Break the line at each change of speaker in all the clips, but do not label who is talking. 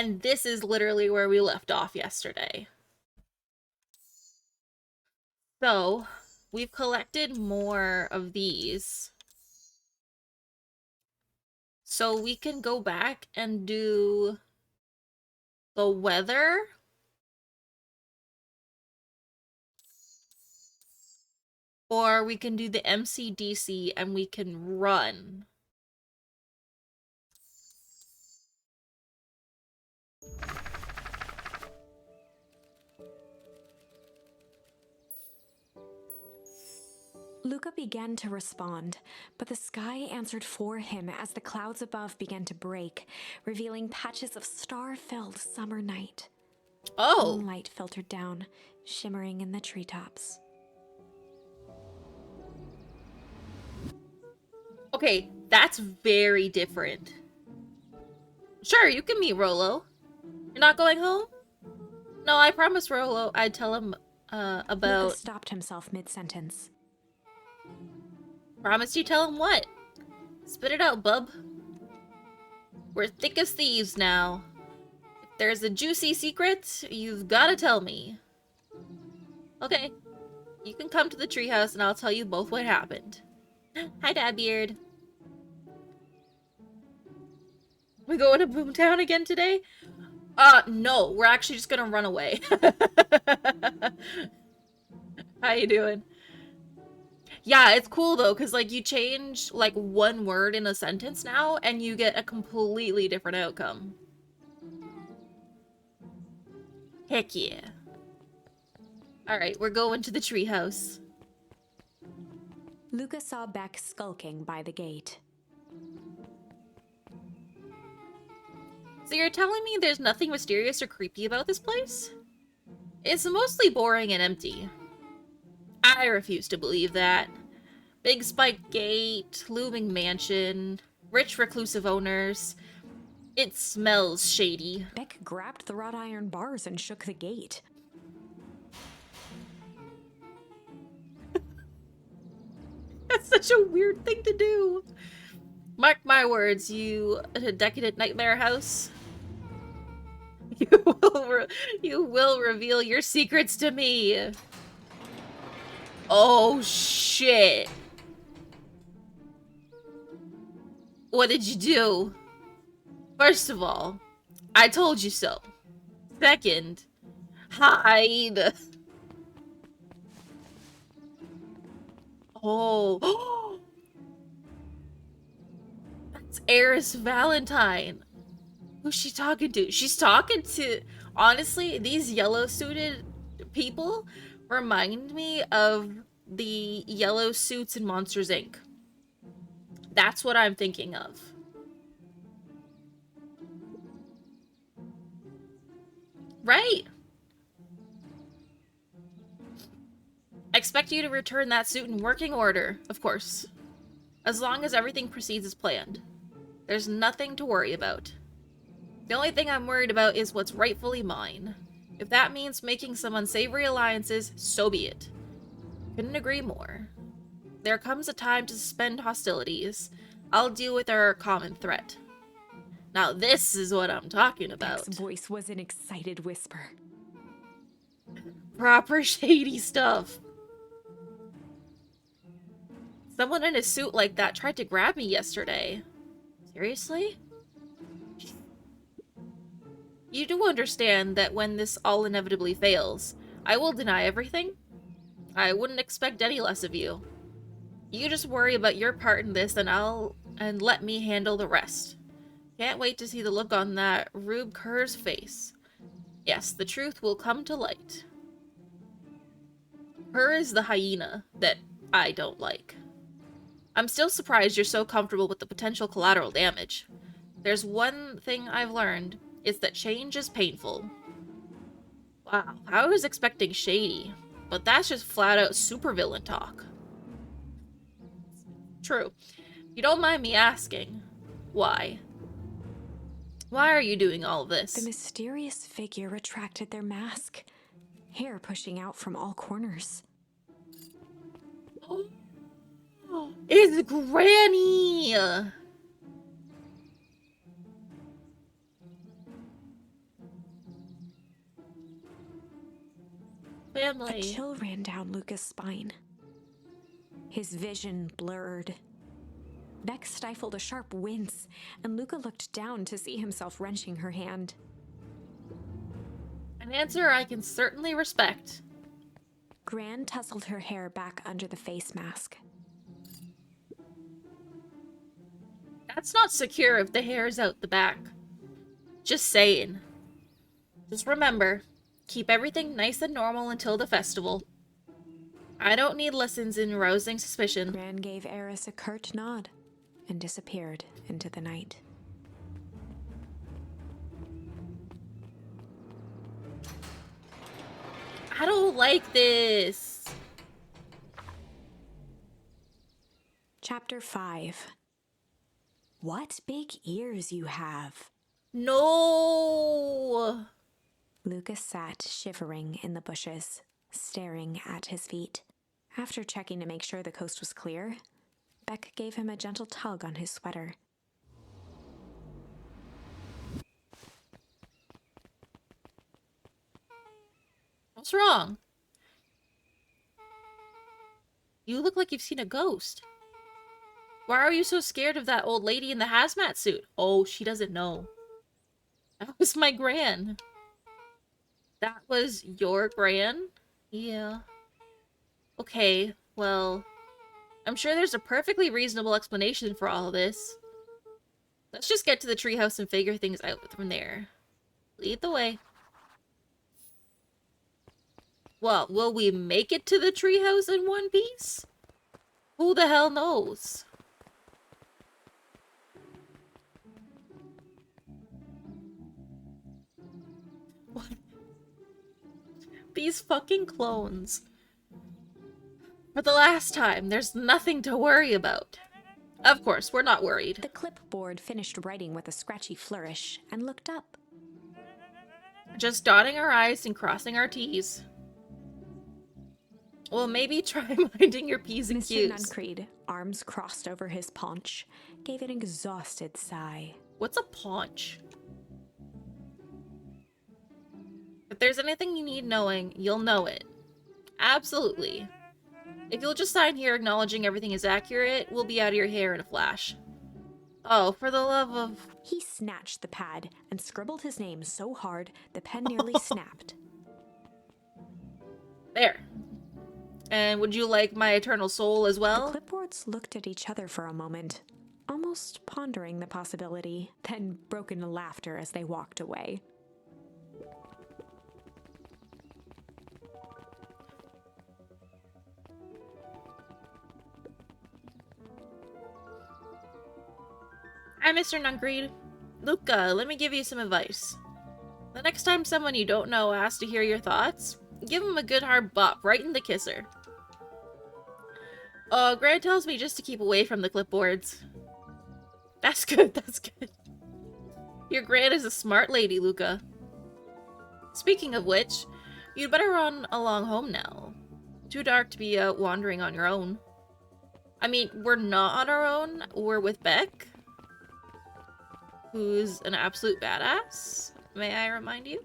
And this is literally where we left off yesterday. So, we've collected more of these. So we can go back and do the weather. Or we can do the MCDC and we can run.
Luca began to respond, but the sky answered for him as the clouds above began to break, revealing patches of star-filled summer night.
Oh!
Moonlight filtered down, shimmering in the treetops.
Okay, that's very different. Sure, you can meet Rolo. You're not going home? No, I promised Rolo I'd tell him, about...
Luca stopped himself mid-sentence.
Promised you tell him what? Spit it out, bub. We're thick as thieves now. If there's a juicy secret, you've gotta tell me. Okay. You can come to the treehouse and I'll tell you both what happened. Hi, Dadbeard. We going to Boomtown again today? No. We're actually just gonna run away. How you doing? Yeah, it's cool though, because like you change like one word in a sentence now and you get a completely different outcome. Heck yeah. Alright, we're going to the treehouse.
Luca saw Beck skulking by the gate.
So you're telling me there's nothing mysterious or creepy about this place? It's mostly boring and empty. I refuse to believe that. Big spiked gate, looming mansion, rich reclusive owners. It smells shady.
Beck grabbed the wrought iron bars and shook the gate.
That's such a weird thing to do. Mark my words, you decadent nightmare house. You will reveal your secrets to me. Oh, shit. What did you do? First of all, I told you so. Second, hide. Oh. That's Eris Valentine. Who's she talking to? She's talking to... Honestly, these yellow-suited people remind me of the yellow suits in Monsters, Inc. That's what I'm thinking of. Right. I expect you to return that suit in working order, of course. As long as everything proceeds as planned. There's nothing to worry about. The only thing I'm worried about is what's rightfully mine. If that means making some unsavory alliances, so be it. Couldn't agree more. There comes a time to suspend hostilities. I'll deal with our common threat. Now this is what I'm talking about.
Beck's voice was an excited whisper.
Proper shady stuff. Someone in a suit like that tried to grab me yesterday. Seriously? You do understand that when this all inevitably fails, I will deny everything? I wouldn't expect any less of you. You just worry about your part in this and let me handle the rest. Can't wait to see the look on that Rube Kerr's face. Yes, the truth will come to light. Her is the hyena that I don't like. I'm still surprised you're so comfortable with the potential collateral damage. There's one thing I've learned. It's that change is painful. Wow, I was expecting shady, but that's just flat out supervillain talk. True. You don't mind me asking, why? Why are you doing all this?
The mysterious figure retracted their mask, hair pushing out from all corners.
It's Granny! family.
A chill ran down Luca's spine. His vision blurred. Beck stifled a sharp wince, and Luca looked down to see himself wrenching her hand.
An answer I can certainly respect.
Gran tousled her hair back under the face mask.
That's not secure if the hair is out the back. Just saying. Just remember, keep everything nice and normal until the festival. I don't need lessons in rousing suspicion.
Gran gave Eris a curt nod and disappeared into the night.
I don't like this.
Chapter 5. What big ears you have.
No.
Lucas sat shivering in the bushes, staring at his feet. After checking to make sure the coast was clear, Beck gave him a gentle tug on his sweater.
What's wrong? You look like you've seen a ghost. Why are you so scared of that old lady in the hazmat suit? Oh, she doesn't know. That was my gran. That was your gran? Yeah. Okay, well, I'm sure there's a perfectly reasonable explanation for all of this. Let's just get to the treehouse and figure things out from there. Lead the way. Well, will we make it to the treehouse in one piece? Who the hell knows? What? These fucking clones. For the last time, there's nothing to worry about. Of course, we're not worried.
The clipboard finished writing with a scratchy flourish and looked up.
Just dotting our I's and crossing our T's. Well, maybe try minding your P's and
Mr.
Q's.
Nuncreed, arms crossed over his paunch, gave an exhausted sigh.
What's a paunch? If there's anything you need knowing, you'll know it. Absolutely. If you'll just sign here acknowledging everything is accurate, we'll be out of your hair in a flash. Oh, for the love of...
He snatched the pad and scribbled his name so hard the pen nearly snapped.
There. And would you like my eternal soul as well?
The clipboards looked at each other for a moment, almost pondering the possibility, then broke into laughter as they walked away.
Hi, Mr. Nuncreed. Luca, let me give you some advice. The next time someone you don't know asks to hear your thoughts, give them a good hard bop right in the kisser. Oh, Gran tells me just to keep away from the clipboards. That's good, that's good. Your Gran is a smart lady, Luca. Speaking of which, you'd better run along home now. Too dark to be out wandering on your own. I mean, we're not on our own, we're with Beck, who's an absolute badass, may I remind you?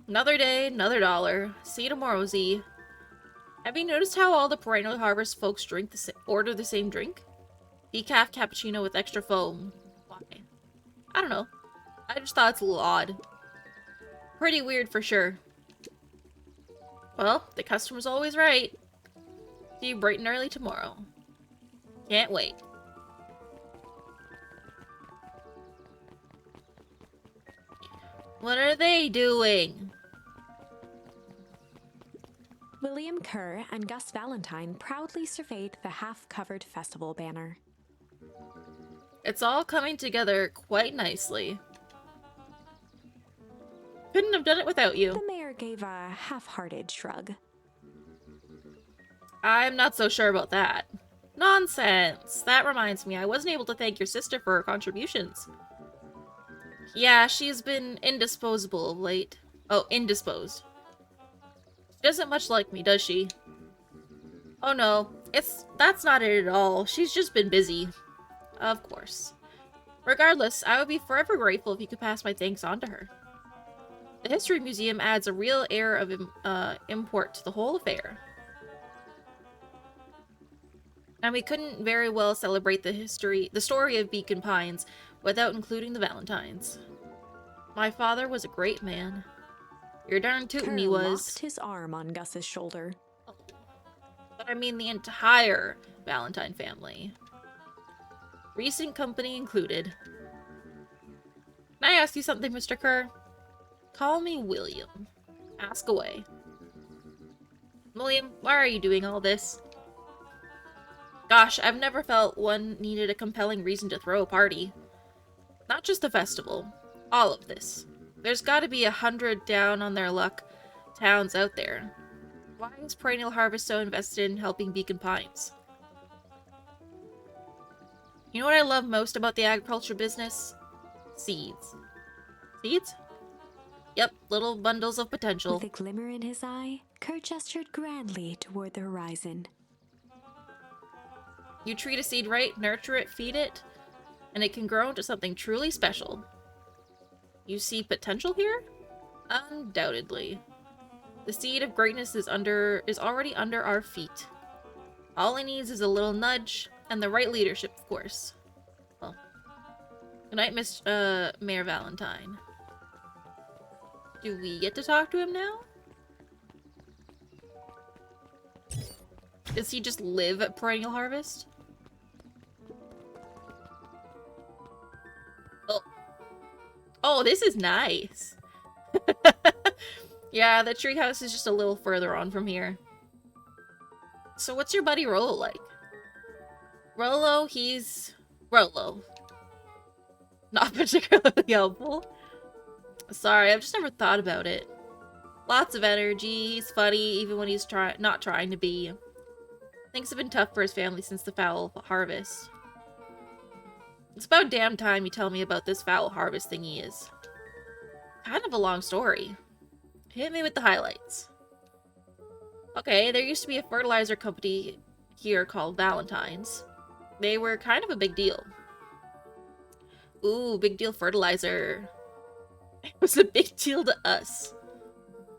Another day, another dollar. See you tomorrow, Z. Have you noticed how all the Perennial Harvest folks order the same drink? Decaf cappuccino with extra foam. Why? I don't know. I just thought it's a little odd. Pretty weird for sure. Well, the customer's always right. See you bright and early tomorrow. Can't wait. What are they doing?
William Kerr and Gus Valentine proudly surveyed the half-covered festival banner.
It's all coming together quite nicely. Couldn't have done it without you.
The mayor gave a half-hearted shrug.
I'm not so sure about that. Nonsense! That reminds me, I wasn't able to thank your sister for her contributions. Yeah, she's been indisposable of late. Oh, indisposed. She doesn't much like me, does she? Oh no, that's not it at all. She's just been busy. Of course. Regardless, I would be forever grateful if you could pass my thanks on to her. The History Museum adds a real air of import to the whole affair. And we couldn't very well celebrate the story of Beacon Pines without including the Valentines. My father was a great man. You're darn tootin' he
Kerr
was.
locked his arm on Gus's shoulder.
But I mean the entire Valentine family. Recent company included. Can I ask you something, Mr. Kerr? Call me William. Ask away. William, why are you doing all this? Gosh, I've never felt one needed a compelling reason to throw a party. Not just the festival. All of this. There's gotta be 100 down on their luck towns out there. Why is Perennial Harvest so invested in helping Beacon Pines? You know what I love most about the agriculture business? Seeds. Seeds? Yep, little bundles of potential.
With a glimmer in his eye, Kerr gestured grandly toward the horizon.
You treat a seed right, nurture it, feed it, and it can grow into something truly special. You see potential here? Undoubtedly. The seed of greatness is already under our feet. All it needs is a little nudge, and the right leadership, of course. Well, good night, Mayor Valentine. Do we get to talk to him now? Does he just live at Perennial Harvest? Oh. Oh, this is nice. Yeah, the treehouse is just a little further on from here. So what's your buddy Rolo like? Rolo, he's... Rolo. Not particularly helpful. Sorry, I've just never thought about it. Lots of energy, he's funny even when he's not trying to be. Things have been tough for his family since the foul harvest. It's about damn time you tell me about this foul harvest thing he is. Kind of a long story. Hit me with the highlights. Okay, there used to be a fertilizer company here called Valentine's. They were kind of a big deal. Ooh, big deal fertilizer. It was a big deal to us.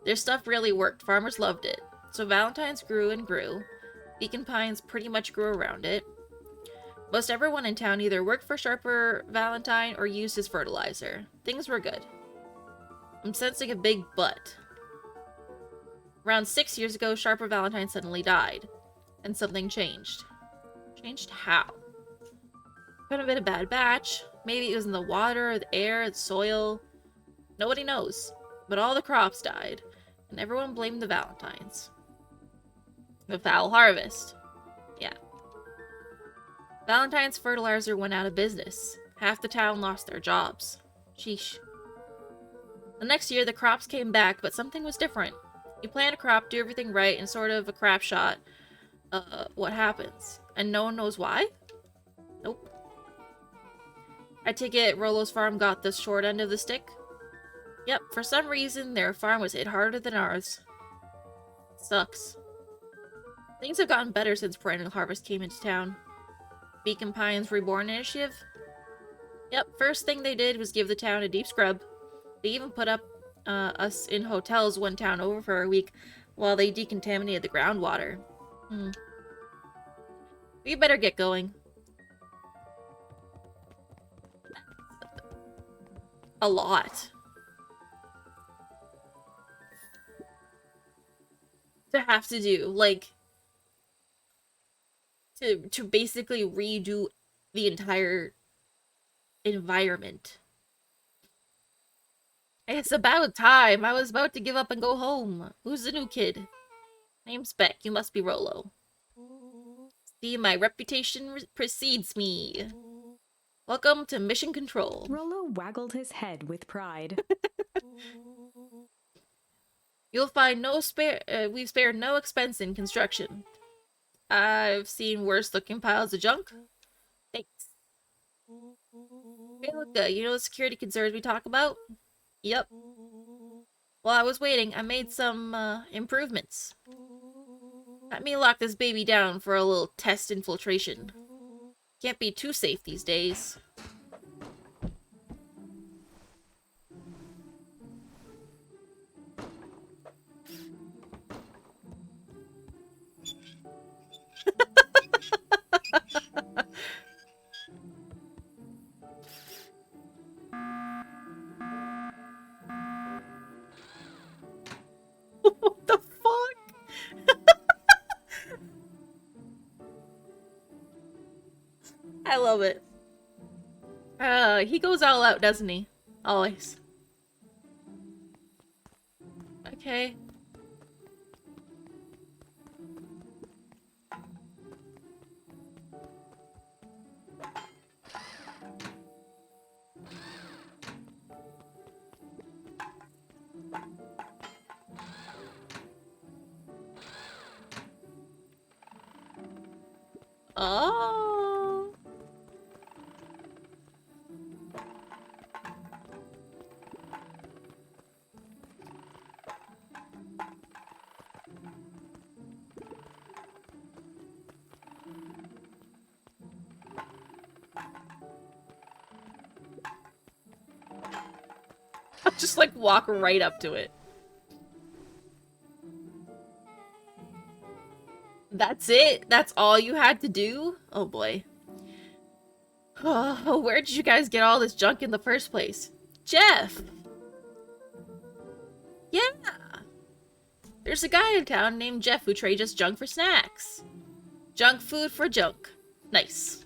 Their stuff really worked. Farmers loved it. So Valentine's grew and grew. Beacon Pines pretty much grew around it. Most everyone in town either worked for Sharper Valentine or used his fertilizer. Things were good. I'm sensing a big but. Around 6 years ago, Sharper Valentine suddenly died. And something changed. Changed how? Could have been a bad batch. Maybe it was in the water, the air, the soil. Nobody knows. But all the crops died. And everyone blamed the Valentines. The foul harvest. Yeah. Valentine's fertilizer went out of business. Half the town lost their jobs. Sheesh. The next year, the crops came back, but something was different. You plant a crop, do everything right, and sort of a crap shot. What happens? And no one knows why? Nope. I take it Rolo's farm got the short end of the stick? Yep, for some reason, their farm was hit harder than ours. Sucks. Things have gotten better since Perennial Harvest came into town. Beacon Pines Reborn Initiative? Yep, first thing they did was give the town a deep scrub. They even put up us in hotels one town over for a week while they decontaminated the groundwater. We better get going. A lot. To have to do, like, to basically redo the entire environment. It's about time. I was about to give up and go home. Who's the new kid? Name's Beck. You must be Rolo. See, my reputation precedes me. Welcome to Mission Control.
Rolo waggled his head with pride.
You'll find we've spared no expense in construction. I've seen worse looking piles of junk. Thanks. Hey, look, you know the security concerns we talk about? Yep. While I was waiting, I made some improvements. Let me lock this baby down for a little test infiltration. Can't be too safe these days. I love it. He goes all out, doesn't he? Always. Okay. Oh. I'll just like walk right up to it. That's it? That's all you had to do? Oh boy. Oh, where did you guys get all this junk in the first place? Jeff! Yeah! There's a guy in town named Jeff who trades us junk for snacks. Junk food for junk. Nice.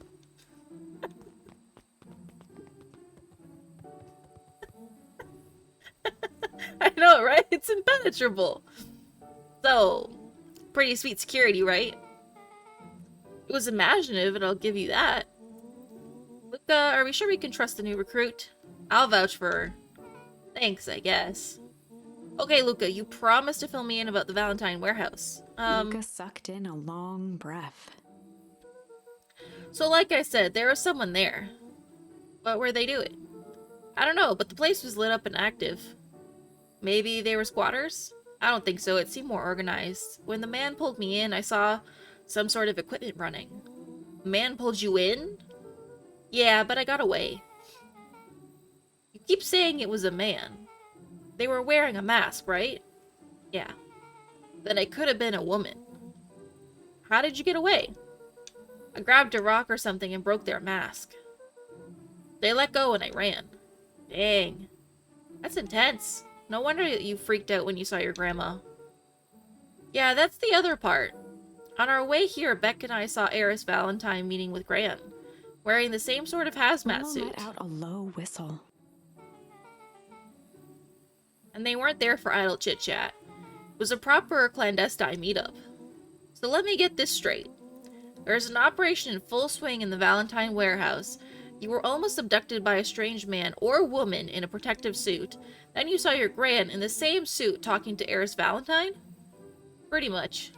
I know, right? It's impenetrable. So, pretty sweet security, right? It was imaginative, and I'll give you that. Luca, are we sure we can trust the new recruit? I'll vouch for her. Thanks, I guess. Okay, Luca, you promised to fill me in about the Valentine warehouse.
Luca sucked in a long breath.
So like I said, there was someone there. What were they doing? I don't know, but the place was lit up and active. Maybe they were squatters? I don't think so, it seemed more organized. When the man pulled me in, I saw some sort of equipment running. The man pulled you in? Yeah, but I got away. You keep saying it was a man. They were wearing a mask, right? Yeah. Then it could have been a woman. How did you get away? I grabbed a rock or something and broke their mask. They let go and I ran. Dang. That's intense. No wonder you freaked out when you saw your grandma. Yeah, that's the other part. On our way here, Beck and I saw Eris Valentine meeting with Gran, wearing the same sort of hazmat
Willow
suit.
let out a low whistle.
And they weren't there for idle chit-chat. It was a proper clandestine meetup. So let me get this straight. There's an operation in full swing in the Valentine warehouse. You were almost abducted by a strange man or woman in a protective suit. Then you saw your Gran in the same suit talking to Eris Valentine? Pretty much.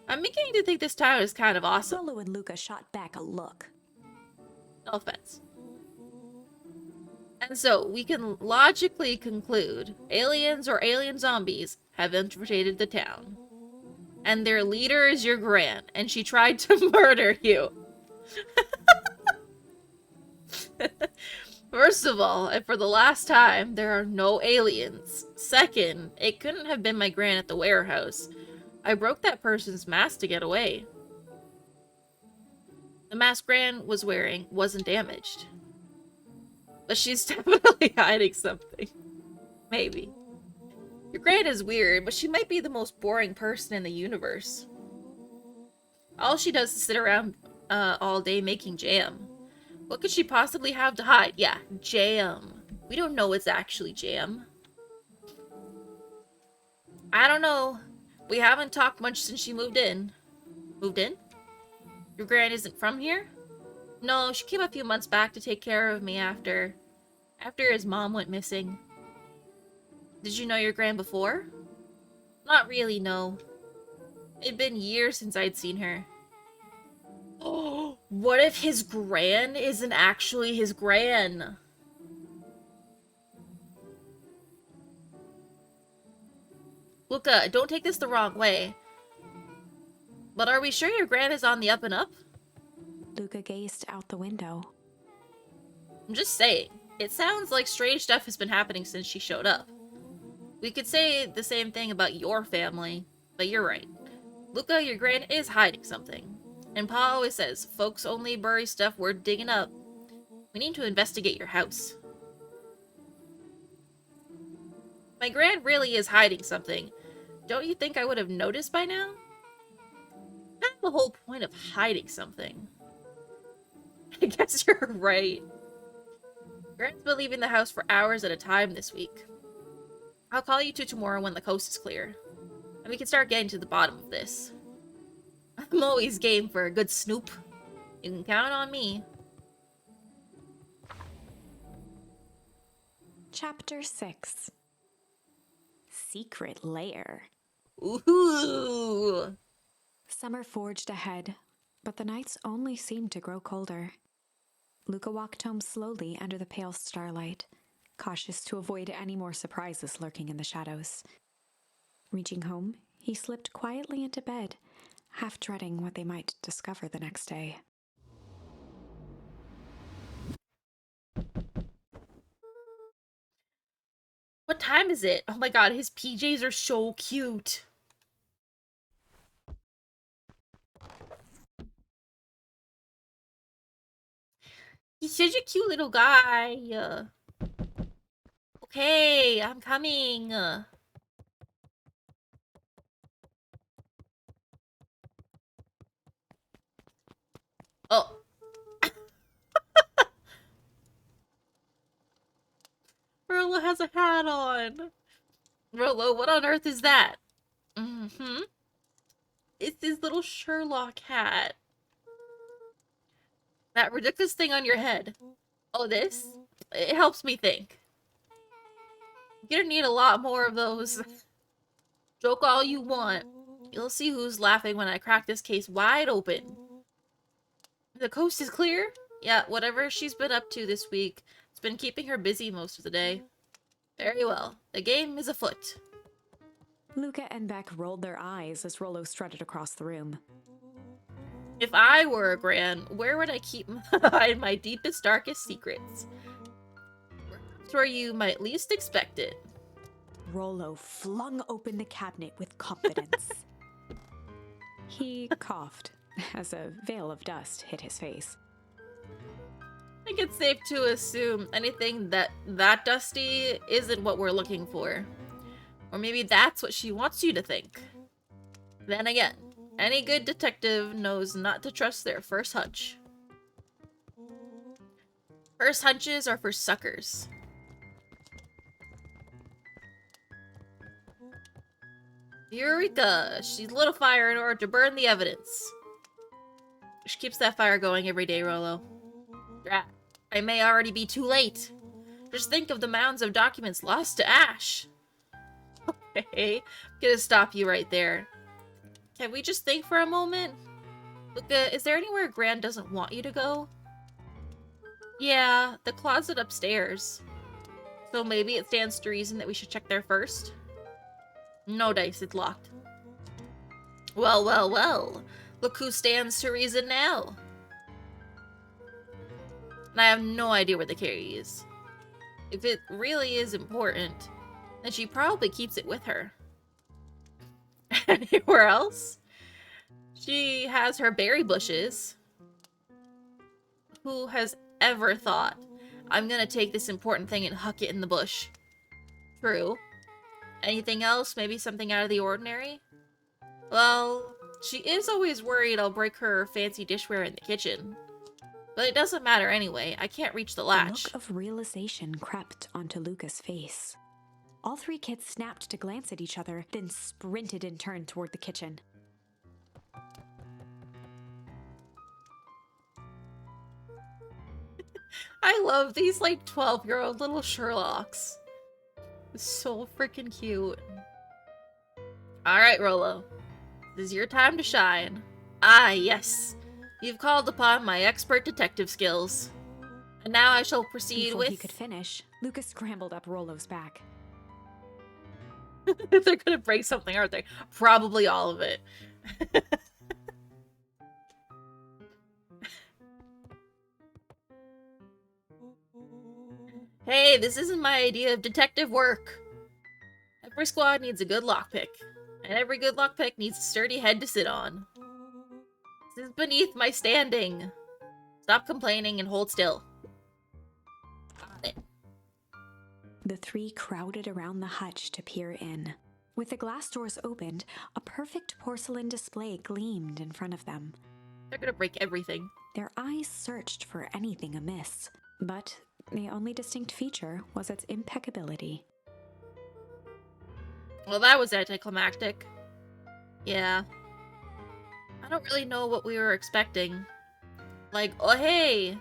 I'm beginning to think this town is kind of awesome.
Willow and Luca shot back a look.
No offense. And so, we can logically conclude aliens or alien zombies have infiltrated the town. And their leader is your Gran, and she tried to murder you. First of all, and for the last time, there are no aliens. Second, it couldn't have been my Gran at the warehouse. I broke that person's mask to get away. The mask Gran was wearing wasn't damaged. But she's definitely hiding something. Maybe. Your Gran is weird, but she might be the most boring person in the universe. All she does is sit around all day making jam. What could she possibly have to hide? Yeah, jam. We don't know it's actually jam. I don't know. We haven't talked much since she moved in. Moved in? Your Gran isn't from here? No, she came a few months back to take care of me after his mom went missing. Did you know your Gran before? Not really, no. It'd been years since I'd seen her. Oh, what if his Gran isn't actually his Gran? Luca, don't take this the wrong way. But are we sure your Gran is on the up and up?
Luca gazed out the window.
I'm just saying. It sounds like strange stuff has been happening since she showed up. We could say the same thing about your family, but you're right. Luca, your Gran is hiding something. And Pa always says, folks only bury stuff worth digging up. We need to investigate your house. My Gran really is hiding something. Don't you think I would have noticed by now? That's the whole point of hiding something. I guess you're right. Grant's been leaving the house for hours at a time this week. I'll call you two tomorrow when the coast is clear, and we can start getting to the bottom of this. I'm always game for a good snoop. You can count on me.
Chapter 6. Secret Lair.
Ooh.
Summer forged ahead, but the nights only seemed to grow colder. Luca walked home slowly under the pale starlight, cautious to avoid any more surprises lurking in the shadows. Reaching home, he slipped quietly into bed, half dreading what they might discover the next day.
What time is it? Oh my god, his PJs are so cute. He's such a cute little guy. Okay, I'm coming. Oh. Rolo has a hat on. Rolo, what on earth is that? Mm-hmm. It's his little Sherlock hat. That ridiculous thing on your head. Oh, this? It helps me think. You're gonna need a lot more of those. Joke all you want. You'll see who's laughing when I crack this case wide open. The coast is clear? Yeah, whatever she's been up to this week, it's been keeping her busy most of the day. Very well. The game is afoot.
Luca and Beck rolled their eyes as Rollo strutted across the room.
If I were a Gran, where would I keep my deepest, darkest secrets? Perhaps where you might least expect it.
Rollo flung open the cabinet with confidence. He coughed as a veil of dust hit his face.
I think it's safe to assume anything that dusty isn't what we're looking for. Or maybe that's what she wants you to think. Then again, any good detective knows not to trust their first hunch. First hunches are for suckers. Eureka! She's lit a fire in order to burn the evidence. She keeps that fire going every day, Rollo. I may already be too late. Just think of the mounds of documents lost to ash. Okay, I'm gonna stop you right there. Can we just think for a moment? Luca, is there anywhere Gran doesn't want you to go? Yeah, the closet upstairs. So maybe it stands to reason that we should check there first? No dice, it's locked. Well, well, well. Look who stands to reason now. And I have no idea where the key is. If it really is important, then she probably keeps it with her. Anywhere else? She has her berry bushes. Who has ever thought, I'm gonna take this important thing and huck it in the bush? True. Anything else? Maybe something out of the ordinary? Well, she is always worried I'll break her fancy dishware in the kitchen. But it doesn't matter anyway. I can't reach the latch.
A look of realization crept onto Luca's face. All three kids snapped to glance at each other, then sprinted in turn toward the kitchen.
I love these, like, 12-year-old little Sherlocks. So freaking cute. Alright, Rollo. This is your time to shine. Ah, yes. You've called upon my expert detective skills. And now I shall proceed
Before
with...
he could finish, Luca scrambled up Rollo's back.
They're gonna break something, aren't they? Probably all of it. Hey, this isn't my idea of detective work. Every squad needs a good lockpick, and every good lockpick needs a sturdy head to sit on. This is beneath my standing. Stop complaining and hold still. Got it.
The three crowded around the hutch to peer in. With the glass doors opened, a perfect porcelain display gleamed in front of them.
They're gonna break everything.
Their eyes searched for anything amiss, but the only distinct feature was its impeccability.
Well, that was anticlimactic. Yeah. I don't really know what we were expecting. Like, oh hey!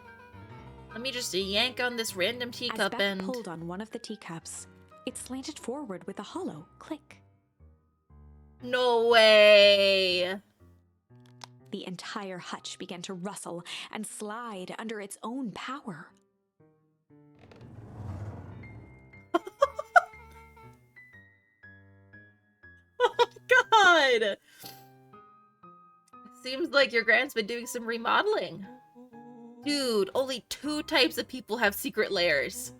Let me just yank on this random teacup
As Beth
and...
pulled on one of the teacups, it slanted forward with a hollow click.
No way!
The entire hutch began to rustle and slide under its own power.
Oh god! Seems like your grand's been doing some remodeling. Dude, only 2 types of people have secret lairs.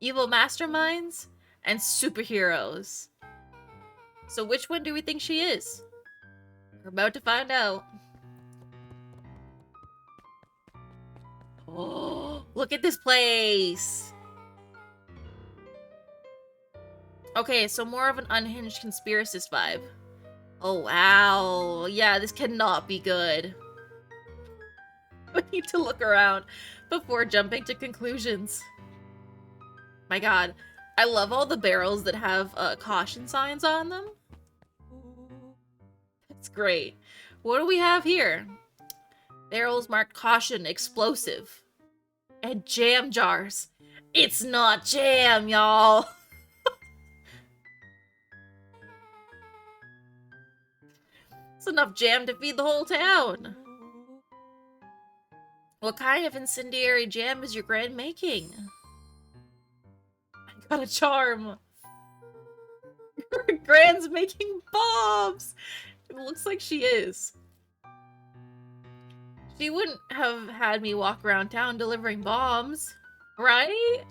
Evil masterminds and superheroes. So which one do we think she is? We're about to find out. Oh, look at this place! Okay, so more of an unhinged conspiracist vibe. Oh wow, yeah, this cannot be good. We need to look around before jumping to conclusions. My god, I love all the barrels that have caution signs on them. That's great. What do we have here? Barrels marked caution, explosive. And jam jars. It's not jam, y'all. It's enough jam to feed the whole town. What kind of incendiary jam is your grand making? I got a charm. Your grand's making bombs. It looks like she is. She wouldn't have had me walk around town delivering bombs, right?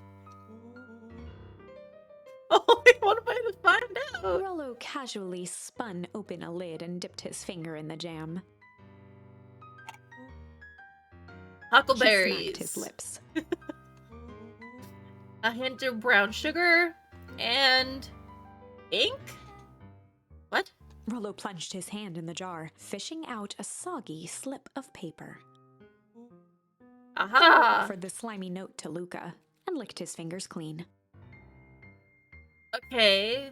Oh, what am I to find out?
Rollo casually spun open a lid and dipped his finger in the jam. He
Huckleberries.
smacked his lips.
A hint of brown sugar and ink? What?
Rollo plunged his hand in the jar, fishing out a soggy slip of paper.
Aha!
Offered the slimy note to Luca and licked his fingers clean.
Okay.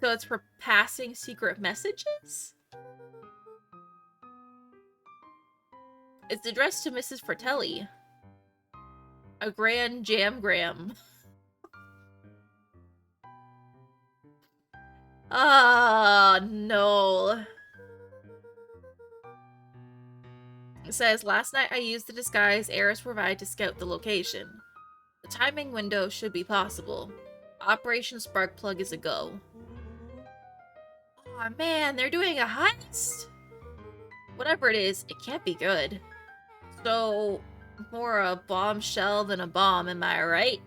So it's for passing secret messages? It's addressed to Mrs. Fratelli. A grand jamgram. Ah, no. It says, last night I used the disguise Eris provided to scout the location. The timing window should be possible. Operation Sparkplug is a go. Aw, man, they're doing a heist? Whatever it is, it can't be good. So, more a bombshell than a bomb, am I right?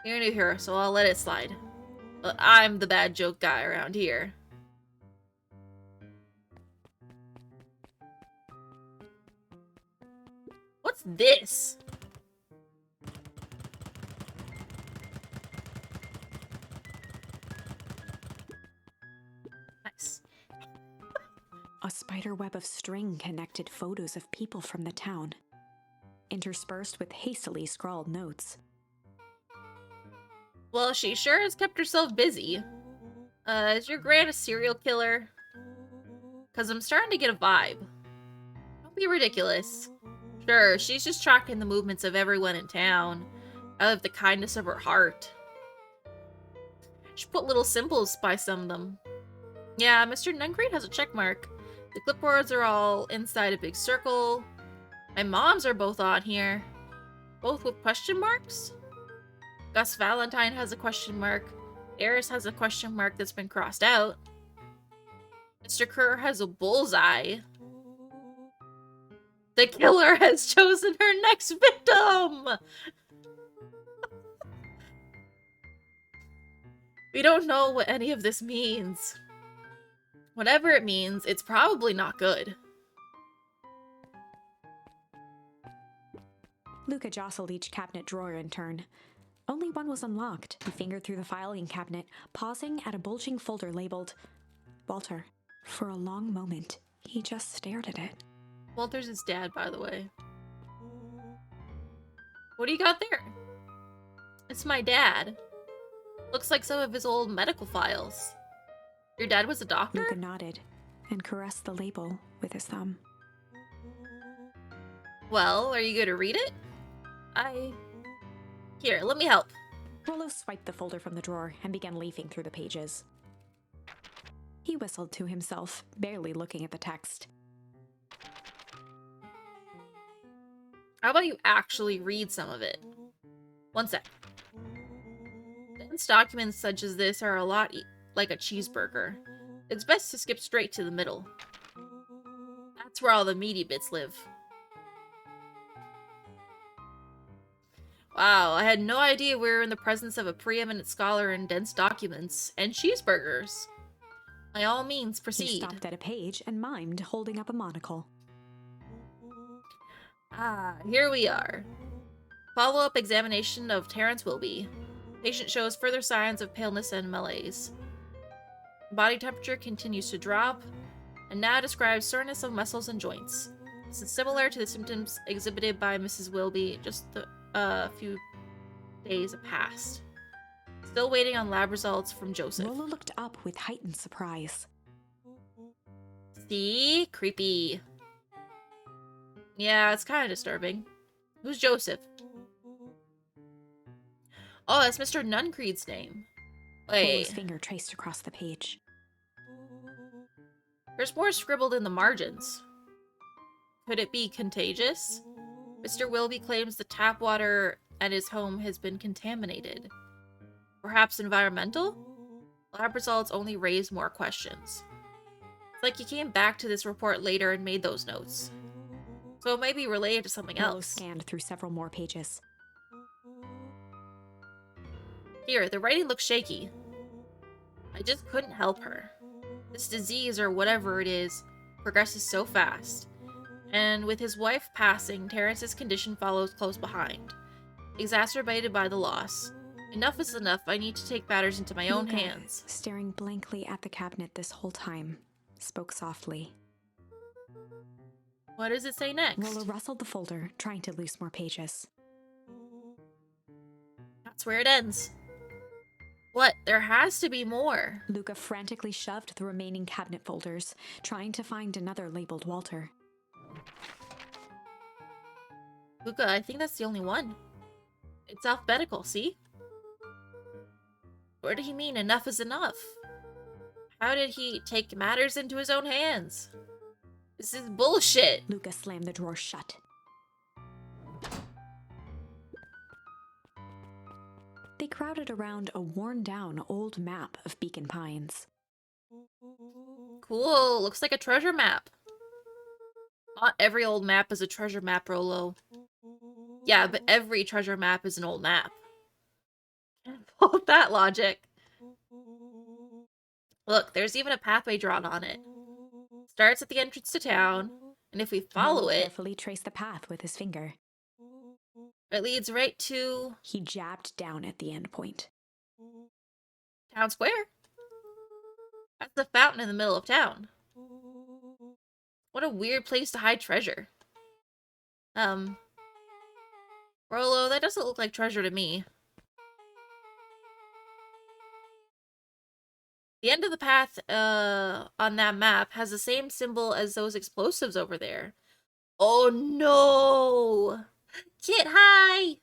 You're new here, so I'll let it slide. But I'm the bad joke guy around here. What's this? Nice.
A spider web of string connected photos of people from the town, interspersed with hastily scrawled notes.
Well, she sure has kept herself busy. Is your gran a serial killer? Because I'm starting to get a vibe. Don't be ridiculous. Sure, she's just tracking the movements of everyone in town, out of the kindness of her heart. She put little symbols by some of them. Yeah, Mr. Nungrate has a check mark. The clipboards are all inside a big circle. My moms are both on here. Both with question marks? Gus Valentine has a question mark. Eris has a question mark that's been crossed out. Mr. Kerr has a bullseye. The killer has chosen her next victim! We don't know what any of this means. Whatever it means, it's probably not good.
Luca jostled each cabinet drawer in turn. Only one was unlocked. He fingered through the filing cabinet, pausing at a bulging folder labeled Walter. For a long moment, he just stared at it.
Walter's his dad, by the way. What do you got there? It's my dad. Looks like some of his old medical files. Your dad was a doctor?
Luca nodded and caressed the label with his thumb.
Well, are you going to read it? Here, let me help.
Rollo swiped the folder from the drawer and began leafing through the pages. He whistled to himself, barely looking at the text.
How about you actually read some of it? One sec. Dense documents such as this are a lot like a cheeseburger. It's best to skip straight to the middle. That's where all the meaty bits live. Wow, I had no idea we were in the presence of a preeminent scholar in dense documents and cheeseburgers. By all means, proceed.
He stopped at a page and mimed, holding up a monocle.
Ah, here we are. Follow-up examination of Terrence Wilby. Patient shows further signs of paleness and malaise. Body temperature continues to drop, and now describes soreness of muscles and joints. This is similar to the symptoms exhibited by Mrs. Wilby just a few days past. Still waiting on lab results from Joseph.
Rollo looked up with heightened surprise.
See? Creepy. Yeah, it's kind of disturbing. Who's Joseph? Oh, that's Mr. Nuncreed's name. Wait.
Rollo's finger traced across the page.
There's more scribbled in the margins. Could it be contagious? Mr. Wilby claims the tap water at his home has been contaminated. Perhaps environmental? Lab results only raise more questions. It's like he came back to this report later and made those notes. So it may be related to something
Rollo
else.
scanned through several more pages.
Here, the writing looks shaky. I just couldn't help her. This disease, or whatever it is, progresses so fast. And with his wife passing, Terrence's condition follows close behind, exacerbated by the loss. Enough is enough. I need to take matters into my own
Luca,
hands.
staring blankly at the cabinet this whole time, spoke softly.
What does it say next?
Rollo rustled the folder, trying to loose more pages.
That's where it ends. What? There has to be more.
Luca frantically shoved the remaining cabinet folders, trying to find another labeled Walter.
Luca, I think that's the only one. It's alphabetical, see? What did he mean enough is enough? How did he take matters into his own hands? This is bullshit.
Luca slammed the drawer shut. They crowded around a worn-down old map of Beacon Pines.
Cool. Looks like a treasure map. Not every old map is a treasure map, Rollo. Yeah, but every treasure map is an old map. Can't fault that logic. Look, there's even a pathway drawn on it. Starts at the entrance to town, and if we follow
Rollo
it,
carefully traced the path with his finger.
it leads right to
He jabbed down at the end point.
Town Square. That's the fountain in the middle of town. What a weird place to hide treasure. Rollo, that doesn't look like treasure to me. The end of the path, on that map has the same symbol as those explosives over there. Oh no! Kit, hi!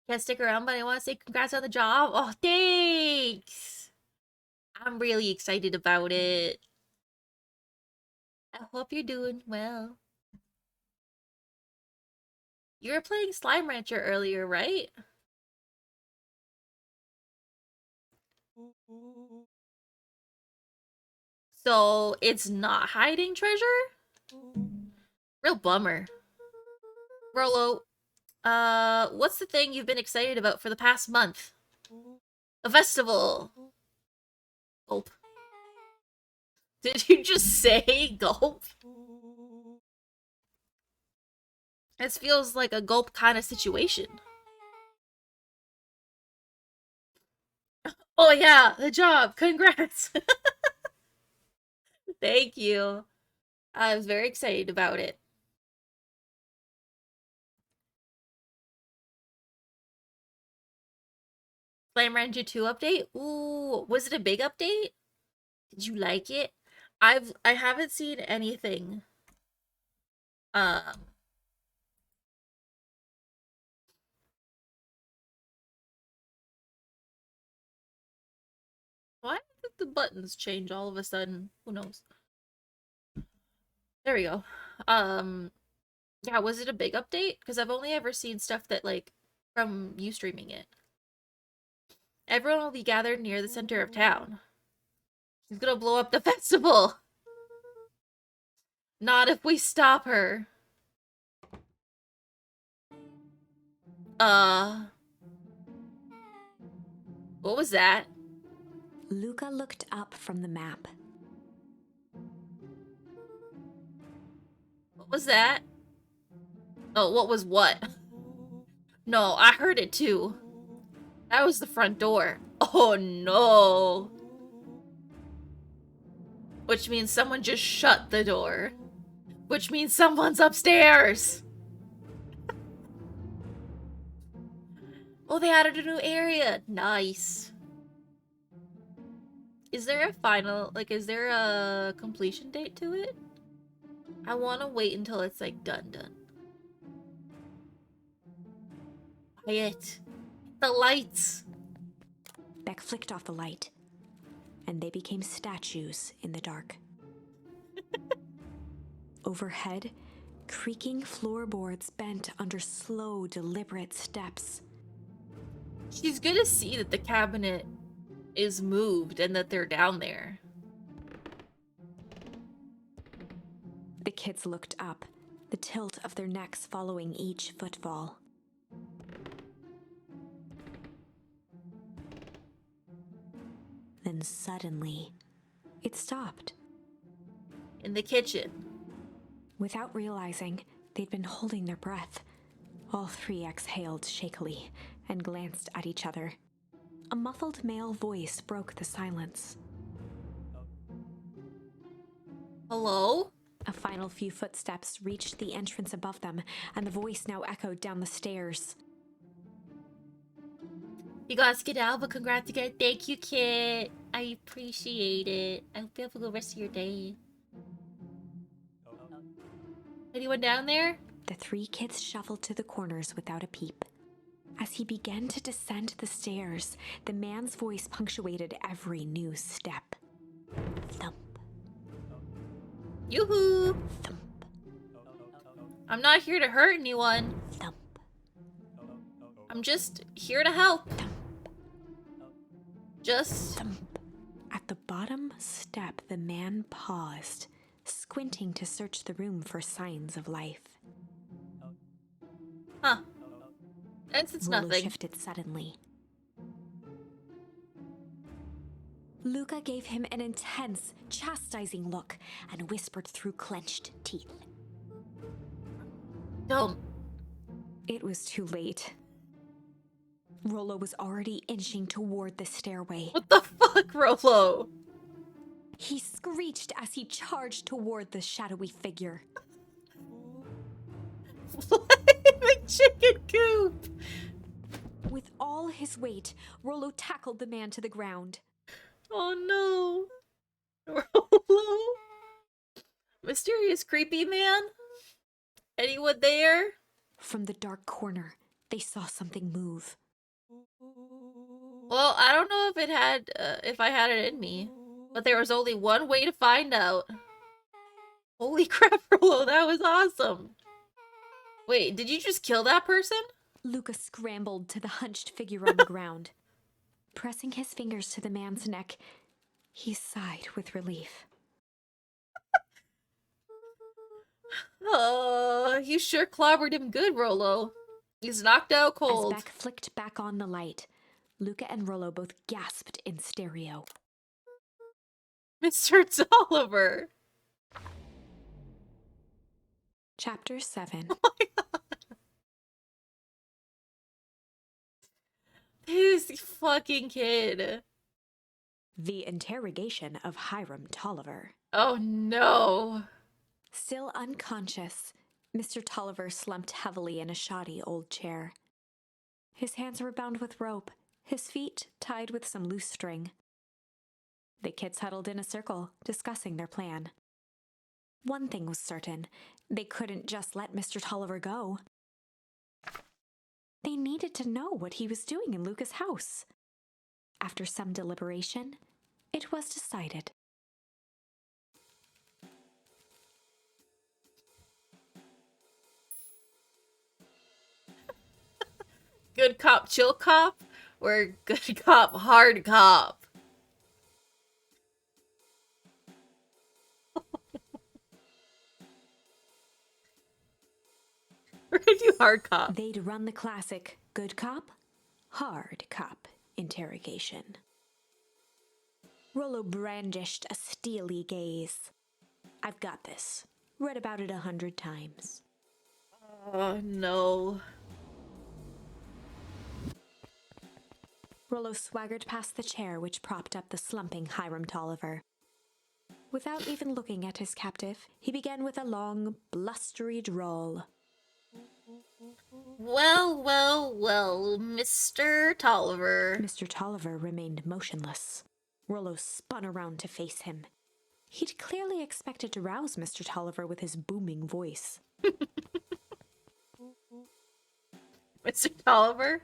Can't stick around, but I want to say congrats on the job. Oh, thanks! I'm really excited about it. I hope you're doing well. You were playing Slime Rancher earlier, right? So, it's not hiding treasure? Real bummer. Rollo, what's the thing you've been excited about for the past month? A festival! Gulp. Did you just say gulp? This feels like a gulp kind of situation. Oh yeah, the job! Congrats! Thank you. I was very excited about it. Flame Ranger 2 update? Ooh, was it a big update? Did you like it? I haven't seen anything. Um Why did the buttons change all of a sudden? Who knows? There we go. Um yeah, was it a big update? Because I've only ever seen stuff that like from you streaming it. Everyone will be gathered near the center of town. She's gonna blow up the festival. Not if we stop her. Uh, what was that?
Luca looked up from the map.
What was that? Oh, what was what? No, I heard it too. That was the front door. Oh no. Which means someone just shut the door. Which means someone's upstairs. Oh, they added a new area. Nice. Is there a final, like, is there a completion date to it? I want to wait until it's, like, done. Quiet. The lights.
Beck flicked off the light, and they became statues in the dark. Overhead, creaking floorboards bent under slow, deliberate steps.
She's gonna see that the cabinet is moved and that they're down there.
The kids looked up, the tilt of their necks following each footfall. Then suddenly, it stopped.
In the kitchen.
Without realizing, they'd been holding their breath. All three exhaled shakily and glanced at each other. A muffled male voice broke the silence.
Hello?
A final few footsteps reached the entrance above them, and the voice now echoed down the stairs.
You got skedaddle, but congrats again. Thank you, kid. I appreciate it. I hope you have a good rest of your day. Anyone down there?
The three kids shuffled to the corners without a peep. As he began to descend the stairs, the man's voice punctuated every new step. Thump.
Yoo-hoo!
Thump.
I'm not here to hurt anyone.
Thump.
I'm just here to help.
Thump.
Just...
Thump. At the bottom step, the man paused, squinting to search the room for signs of life.
Huh. It's
Rollo
nothing.
shifted suddenly. Luca gave him an intense, chastising look and whispered through clenched teeth.
Don't.
It was too late. Rollo was already inching toward the stairway.
What the fuck, Rollo?
He screeched as he charged toward the shadowy figure.
Flaming chicken coop!
With all his weight, Rollo tackled the man to the ground.
Oh no. Rollo? Mysterious creepy man? Anyone there?
From the dark corner, they saw something move.
Well, I don't know if I had it in me, but there was only one way to find out. Holy crap, Rollo, that was awesome. Wait, did you just kill that person?
Luca scrambled to the hunched figure on the ground. Pressing his fingers to the man's neck, he sighed with relief.
You sure clobbered him good, Rollo. He's knocked out cold.
As Beck flicked back on the light, Luca and Rollo both gasped in stereo.
Mr. Tolliver.
Chapter 7.
Oh my god. This fucking kid.
The Interrogation of Hiram Tolliver.
Oh no.
Still unconscious, Mr. Tolliver slumped heavily in a shoddy old chair. His hands were bound with rope, his feet tied with some loose string. The kids huddled in a circle, discussing their plan. One thing was certain, they couldn't just let Mr. Tolliver go. They needed to know what he was doing in Luca's house. After some deliberation, it was decided.
Good cop, chill cop, or good cop, hard cop? We're gonna do hard cop.
They'd run the classic good cop, hard cop interrogation. Rollo brandished a steely gaze. I've got this. Read about it 100 times.
Oh, no.
Rollo swaggered past the chair which propped up the slumping Hiram Tolliver. Without even looking at his captive, he began with a long, blustery drawl.
Well, well, well, Mr. Tolliver.
Mr. Tolliver remained motionless. Rollo spun around to face him. He'd clearly expected to rouse Mr. Tolliver with his booming voice.
Mr. Tolliver?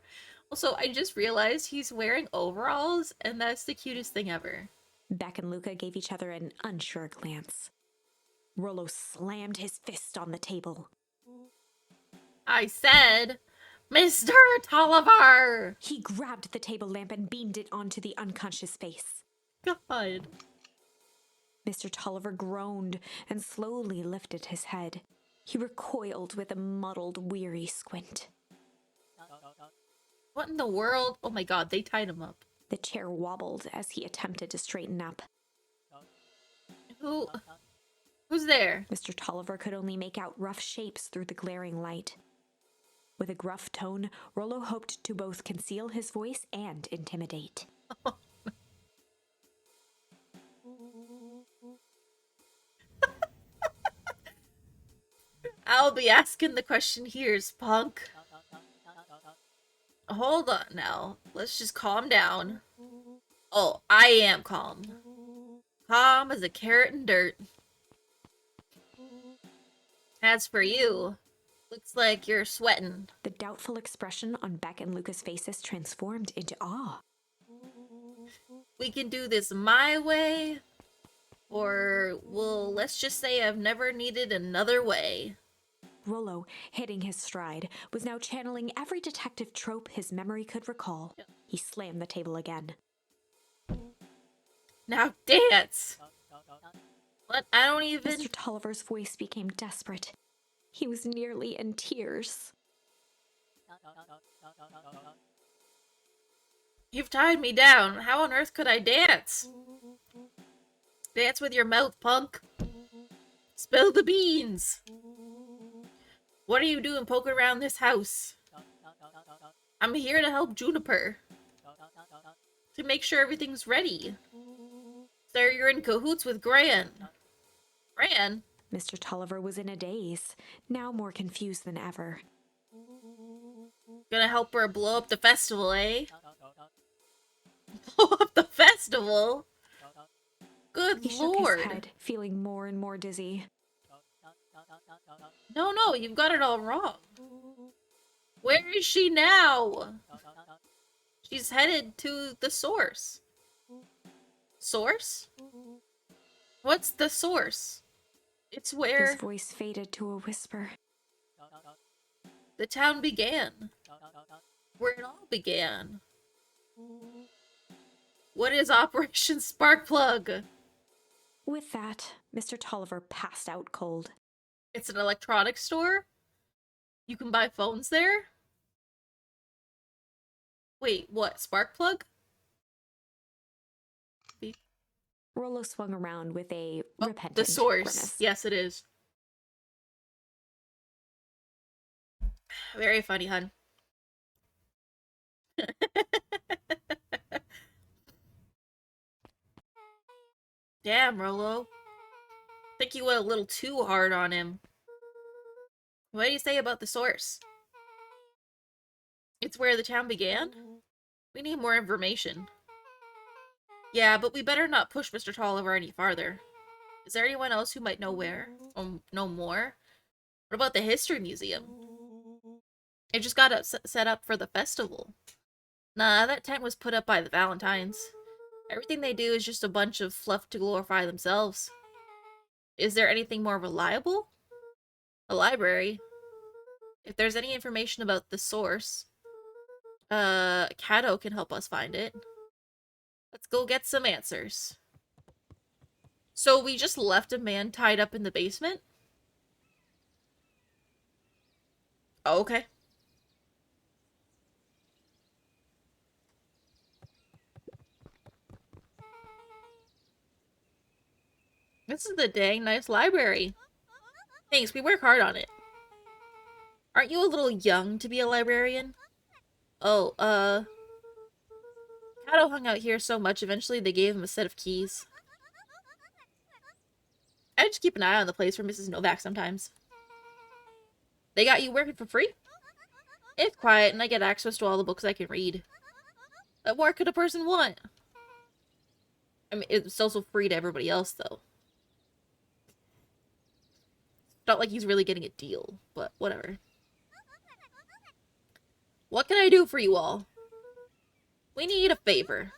Also, I just realized he's wearing overalls, and that's the cutest thing ever.
Beck and Luca gave each other an unsure glance. Rollo slammed his fist on the table.
I said, Mr. Tolliver!
He grabbed the table lamp and beamed it onto the unconscious face.
God.
Mr. Tolliver groaned and slowly lifted his head. He recoiled with a muddled, weary squint.
What in the world? Oh my god, they tied him up.
The chair wobbled as he attempted to straighten up.
Who's there?
Mr. Tolliver could only make out rough shapes through the glaring light. With a gruff tone, Rollo hoped to both conceal his voice and intimidate.
I'll be asking the question here's, punk. Hold on now. Let's just calm down. Oh, I am calm. Calm as a carrot in dirt. As for you, looks like you're sweating.
The doubtful expression on Beck and Luca's faces transformed into awe.
We can do this my way, or, well, let's just say I've never needed another way.
Rollo, hitting his stride, was now channeling every detective trope his memory could recall. He slammed the table again.
Now dance! What? I don't even...
Mr. Tolliver's voice became desperate. He was nearly in tears.
You've tied me down. How on earth could I dance? Dance with your mouth, punk. Spill the beans. What are you doing poking around this house? I'm here to help Juniper. To make sure everything's ready. So you're in cahoots with Gran. Gran?
Mr. Tolliver was in a daze, now more confused than ever.
Gonna help her blow up the festival, eh? Blow up the festival? Good
He
lord.
shook his head, feeling more and more dizzy.
No, you've got it all wrong. Where is she now? She's headed to the source. Source? What's the source? It's where
His voice faded to a whisper.
the town began. Where it all began. What is Operation Sparkplug?
With that, Mr. Tolliver passed out cold.
It's an electronics store? You can buy phones there? Wait, what? Sparkplug?
Rollo swung around with a repentant
The source.
grimace.
Yes, it is. Very funny, hun. Damn, Rollo. think you went a little too hard on him. What do you say about the source? It's where the town began? We need more information. Yeah, but we better not push Mr. Tolliver any farther. Is there anyone else who might know where? Or know more? What about the History Museum? It just got set up for the festival. Nah, that tent was put up by the Valentines. Everything they do is just a bunch of fluff to glorify themselves. Is there anything more reliable? A library. If there's any information about the source, Kato can help us find it. Let's go get some answers. So we just left a man tied up in the basement? Oh, okay. This is the dang nice library. Thanks, we work hard on it. Aren't you a little young to be a librarian? Oh, Kato hung out here so much, eventually they gave him a set of keys. I just keep an eye on the place for Mrs. Novak sometimes. They got you working for free? It's quiet, and I get access to all the books I can read. What more could a person want? I mean, it's also free to everybody else, though. Not like he's really getting a deal, but whatever. What can I do for you all? We need a favor.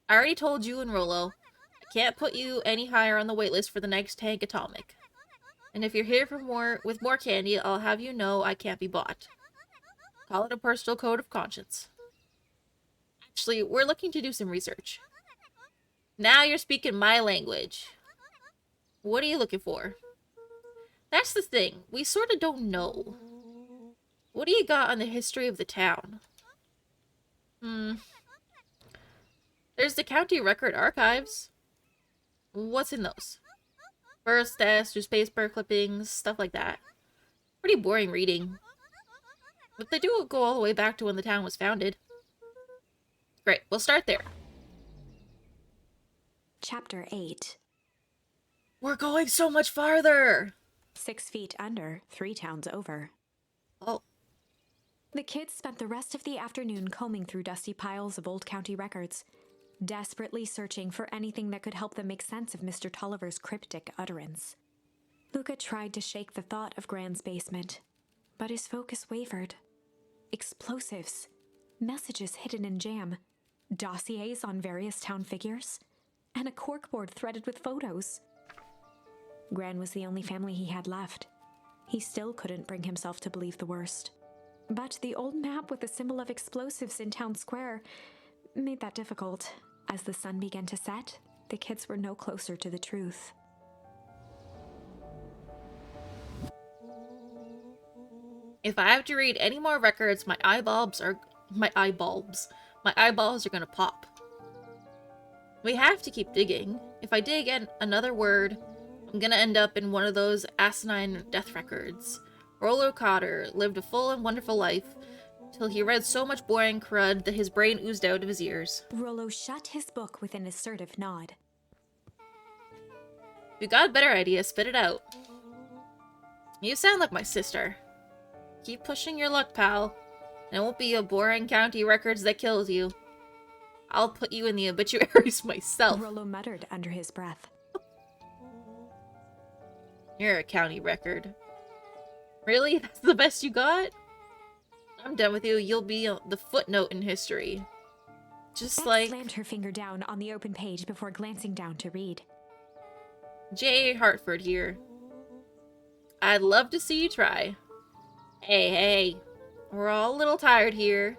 I already told you and Rolo. I can't put you any higher on the waitlist for the next Tank Atomic. And if you're here for with more candy, I'll have you know I can't be bought. Call it a personal code of conscience. Actually, we're looking to do some research. Now you're speaking my language. What are you looking for? That's the thing. We sort of don't know. What do you got on the history of the town? There's the county record archives. What's in those? Birth stats, newspaper clippings, stuff like that. Pretty boring reading. But they do go all the way back to when the town was founded. Great, we'll start there.
Chapter 8.
We're going so much farther!
6 feet under, 3 towns over.
Oh.
The kids spent the rest of the afternoon combing through dusty piles of old county records, desperately searching for anything that could help them make sense of Mr. Tolliver's cryptic utterance. Luca tried to shake the thought of Gran's basement, but his focus wavered. Explosives, messages hidden in jam, dossiers on various town figures, and a corkboard threaded with photos. Gran was the only family he had left. He still couldn't bring himself to believe the worst. But the old map with the symbol of explosives in town square made that difficult. As the sun began to set, the kids were no closer to the truth.
If I have to read any more records, my eyeballs are gonna pop. We have to keep digging. If I dig in another word, I'm gonna end up in one of those asinine death records. Rollo Cotter lived a full and wonderful life till he read so much boring crud that his brain oozed out of his ears.
Rollo shut his book with an assertive nod.
If you got a better idea, spit it out. You sound like my sister. Keep pushing your luck, pal. And it won't be a boring county records that kills you. I'll put you in the obituaries myself.
Rollo muttered under his breath.
You're a county record. Really? That's the best you got? I'm done with you. You'll be the footnote in history. Just
Beth
like...
slammed her finger down on the open page before glancing down to read.
J. Hartford here. I'd love to see you try. Hey, we're all a little tired here.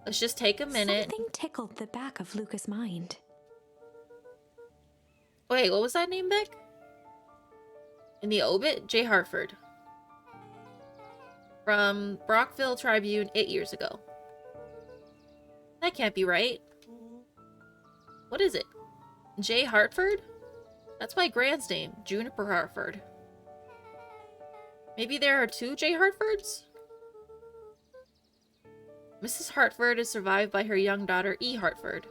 Let's just take a minute.
Something tickled the back of Luca's mind.
Wait, what was that name, Beck? In the obit, J. Hartford. From Brockville Tribune 8 years ago. That can't be right. What is it? J. Hartford? That's my grand's name, Juniper Hartford. Maybe there are 2 J. Hartfords? Mrs. Hartford is survived by her young daughter, E. Hartford.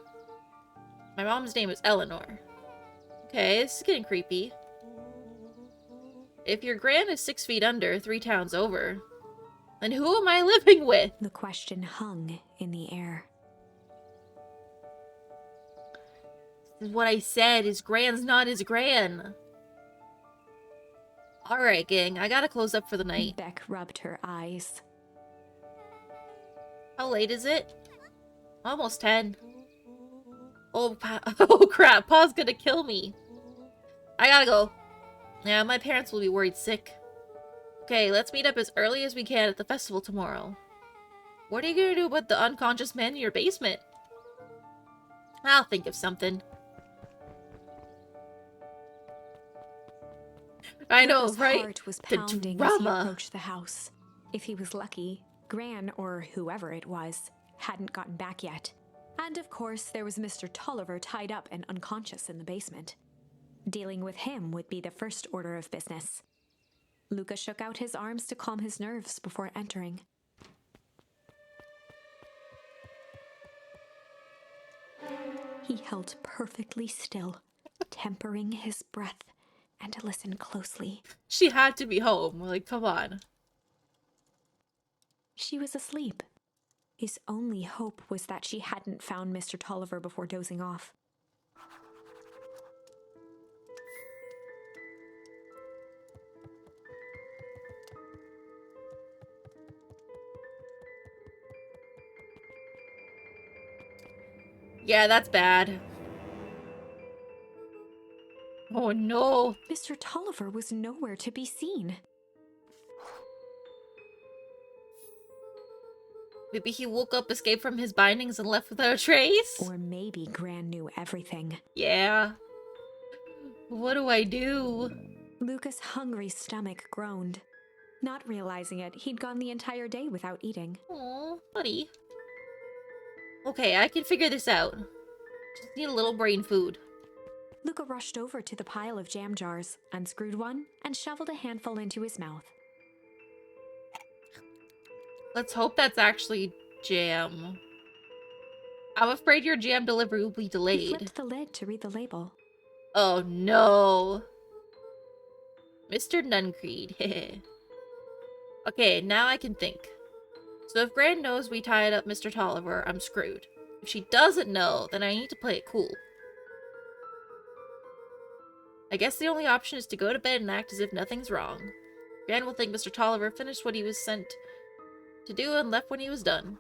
My mom's name is Eleanor. Okay, this is getting creepy. If your gran is 6 feet under, 3 towns over, then who am I living with?
The question hung in the air.
This is what I said. His gran's not his gran. Alright, gang. I gotta close up for the night.
Beck rubbed her eyes.
How late is it? Almost 10. Oh, oh crap. Pa's gonna kill me. I gotta go. Yeah, my parents will be worried sick. Okay, let's meet up as early as we can at the festival tomorrow. What are you gonna do about the unconscious man in your basement? I'll think of something. I know,
Luca's
right?
heart was
The
pounding as he
drama.
approached the house. If he was lucky, Gran, or whoever it was, hadn't gotten back yet. And of course, there was Mr. Tolliver tied up and unconscious in the basement. Dealing with him would be the first order of business. Luca shook out his arms to calm his nerves before entering. He held perfectly still, tempering his breath, and listened closely.
She had to be home. Like, come on.
She was asleep. His only hope was that she hadn't found Mr. Tolliver before dozing off.
Yeah, that's bad. Oh no.
Mr. Tolliver was nowhere to be seen.
Maybe he woke up, escaped from his bindings, and left without a trace?
Or maybe Gran knew everything.
Yeah. What do I do?
Luca's hungry stomach groaned. Not realizing it, he'd gone the entire day without eating.
Aw, buddy. Okay, I can figure this out. Just need a little brain food.
Luca rushed over to the pile of jam jars, unscrewed one, and shoveled a handful into his mouth.
Let's hope that's actually jam. I'm afraid your jam delivery will be
He
delayed.
flipped the lid to read the label.
Oh no. Mr. Nuncreed. Okay, now I can think. So if Gran knows we tied up Mr. Tolliver, I'm screwed. If she doesn't know, then I need to play it cool. I guess the only option is to go to bed and act as if nothing's wrong. Gran will think Mr. Tolliver finished what he was sent to do and left when he was done.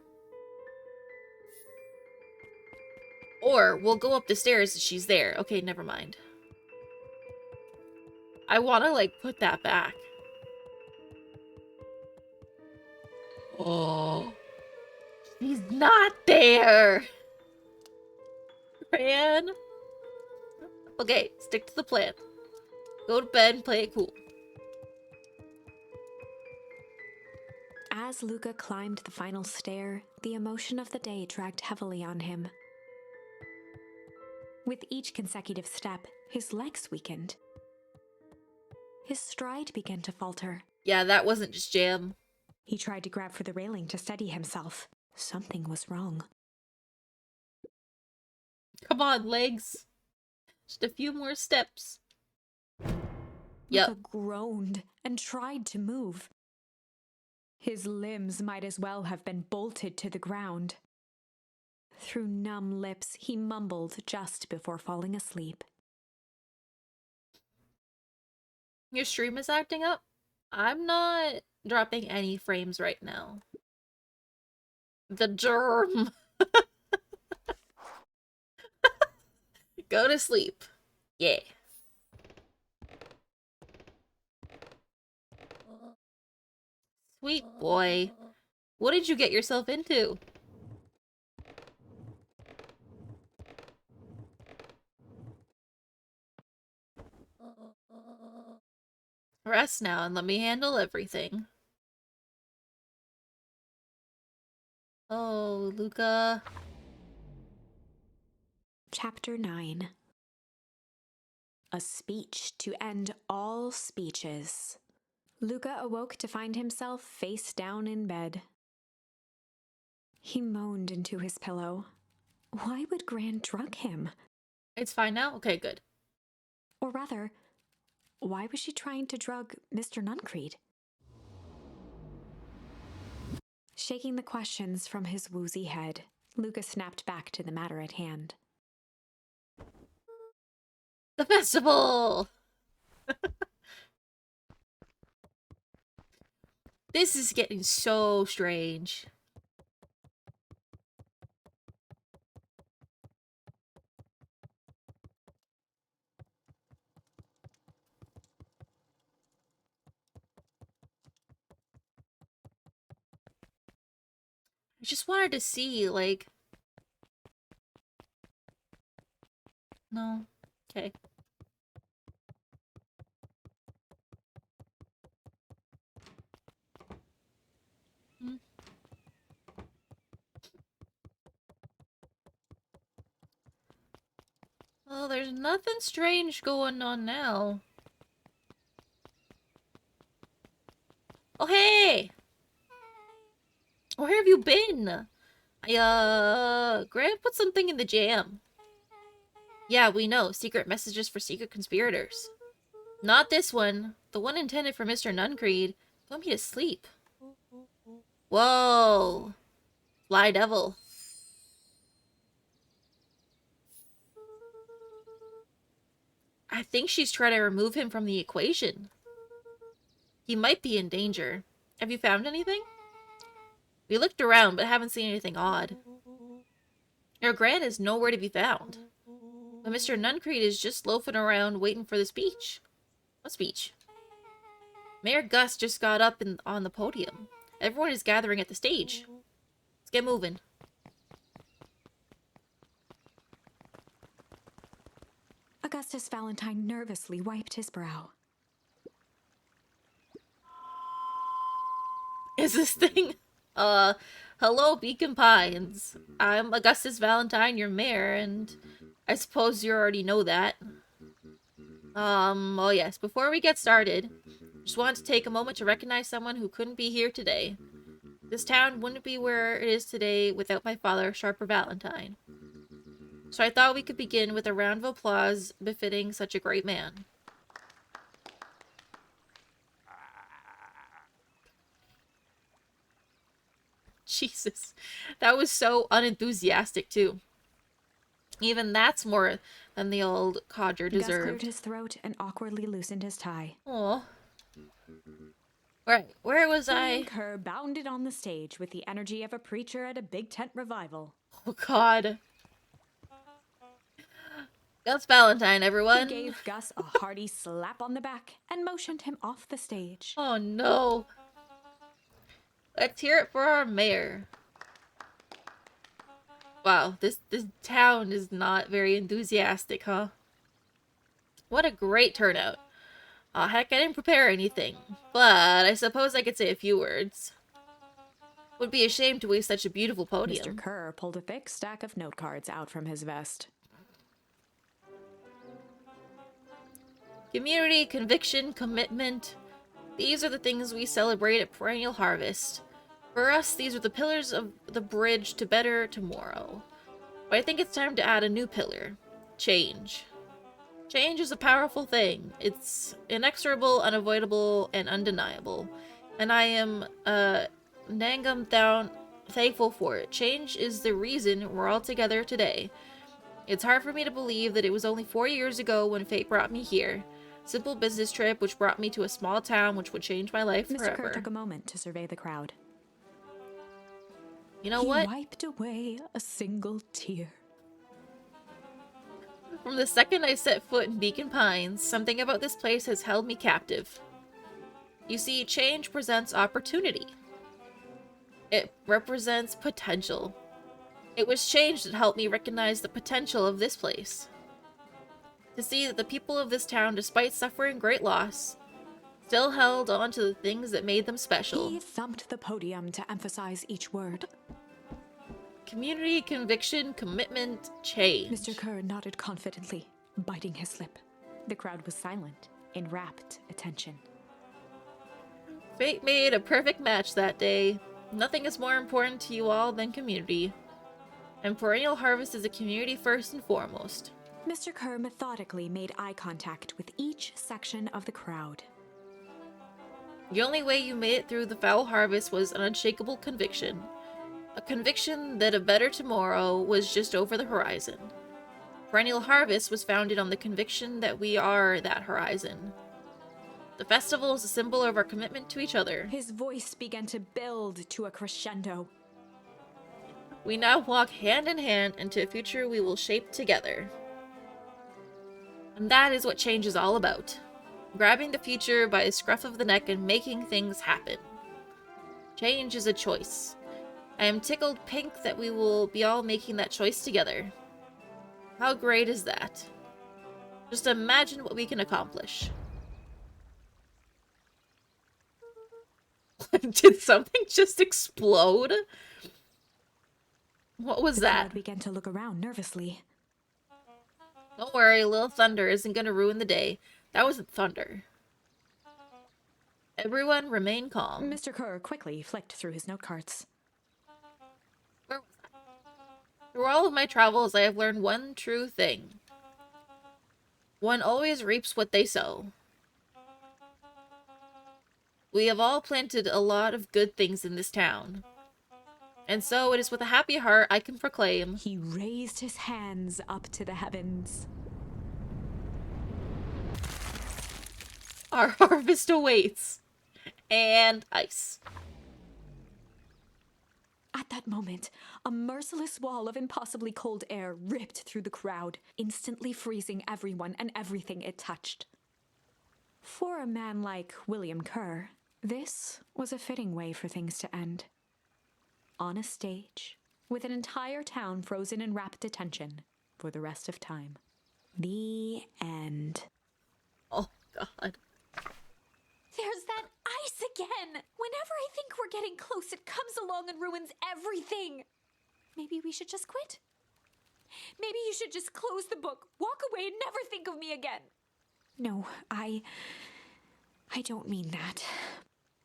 Or we'll go up the stairs if she's there. Okay, never mind. I want to, like, put that back. Oh. She's not there! Gran? Okay, stick to the plan. Go to bed and play it cool.
As Luca climbed the final stair, the emotion of the day dragged heavily on him. With each consecutive step, his legs weakened. His stride began to falter.
Yeah, that wasn't just jam.
He tried to grab for the railing to steady himself. Something was wrong.
Come on, legs. Just a few more steps. Yep.
Luca groaned and tried to move. His limbs might as well have been bolted to the ground. Through numb lips, he mumbled just before falling asleep.
Your stream is acting up? I'm not dropping any frames right now. The germ. Go to sleep. Yeah. Sweet boy. What did you get yourself into? Rest now and let me handle everything. Oh, Luca.
Chapter 9. A speech to end all speeches. Luca awoke to find himself face down in bed. He moaned into his pillow. Why would Gran drug him?
It's fine now? Okay, good.
Or rather, Why was she trying to drug Mr. Nuncreed? Shaking the questions from his woozy head, Luca snapped back to the matter at hand.
The festival! This is getting so strange. I just wanted to see, like... No. Okay. Hmm. Well, there's nothing strange going on now. Oh, hey! Where have you been? Grant put something in the jam. Yeah, we know. Secret messages for secret conspirators. Not this one. The one intended for Mr. Nuncreed. Put me to sleep. Whoa. Fly devil. I think she's trying to remove him from the equation. He might be in danger. Have you found anything? We looked around, but haven't seen anything odd. Your Grant is nowhere to be found. But Mr. Nuncreed is just loafing around waiting for the speech. What speech? Mayor Gus just got up on the podium. Everyone is gathering at the stage. Let's get moving.
Augustus Valentine nervously wiped his brow.
Is this thing? Hello, Beacon Pines. I'm Augustus Valentine, your mayor, and I suppose you already know that. Oh yes, before we get started, just wanted to take a moment to recognize someone who couldn't be here today. This town wouldn't be where it is today without my father, Sharper Valentine. So I thought we could begin with a round of applause befitting such a great man. Jesus, that was so unenthusiastic too. Even that's more than the old codger
Gus
deserved.
cleared his throat and awkwardly loosened his tie.
Oh. Right, where was
William
I?
Kerr bounded on the stage with the energy of a preacher at a big tent revival.
Oh god. Gus Valentine, everyone.
He gave Gus a hearty slap on the back and motioned him off the stage.
Oh no. Let's hear it for our mayor. Wow, this town is not very enthusiastic, huh? What a great turnout. Aw, heck, I didn't prepare anything. But I suppose I could say a few words. Would be a shame to waste such a beautiful podium.
Mr. Kerr pulled a thick stack of note cards out from his vest.
Community, conviction, commitment. These are the things we celebrate at Perennial Harvest. For us, these are the pillars of the bridge to better tomorrow. But I think it's time to add a new pillar. Change. Change is a powerful thing. It's inexorable, unavoidable, and undeniable. And I am, Nangam down thankful for it. Change is the reason we're all together today. It's hard for me to believe that it was only 4 years ago when fate brought me here. Simple business trip which brought me to a small town which would change my life
Mr.
forever.
Kerr took a moment to survey the crowd.
You know
He
what?
wiped away a single tear.
From the second I set foot in Beacon Pines, something about this place has held me captive. You see, change presents opportunity. It represents potential. It was change that helped me recognize the potential of this place. To see that the people of this town, despite suffering great loss, still held on to the things that made them special.
He thumped the podium to emphasize each word.
Community, conviction, commitment, change.
Mr. Kerr nodded confidently, biting his lip. The crowd was silent, in rapt attention.
Fate made a perfect match that day. Nothing is more important to you all than community. And Perennial Harvest is a community first and foremost.
Mr. Kerr methodically made eye contact with each section of the crowd.
The only way you made it through the foul harvest was an unshakable conviction. A conviction that a better tomorrow was just over the horizon. Perennial Harvest was founded on the conviction that we are that horizon. The festival is a symbol of our commitment to each other.
His voice began to build to a crescendo.
We now walk hand in hand into a future we will shape together. And that is what change is all about. Grabbing the future by a scruff of the neck and making things happen. Change is a choice. I am tickled pink that we will be all making that choice together. How great is that? Just imagine what we can accomplish. Did something just explode? What was
The
that?
crowd began to look around nervously.
Don't worry, a little thunder isn't gonna ruin the day. That wasn't thunder. Everyone remain calm.
Mr. Kerr quickly flicked through his note cards.
Where was that? Through all of my travels, I have learned one true thing. One always reaps what they sow. We have all planted a lot of good things in this town. And so it is with a happy heart I can proclaim.
He raised his hands up to the heavens.
Our harvest awaits. And ice.
At that moment, a merciless wall of impossibly cold air ripped through the crowd, instantly freezing everyone and everything it touched. For a man like William Kerr, this was a fitting way for things to end. On a stage, with an entire town frozen in rapt attention for the rest of time. The end.
Oh, God.
There's that ice again! Whenever I think we're getting close, it comes along and ruins everything! Maybe we should just quit? Maybe you should just close the book, walk away, and never think of me again! No, I don't mean that.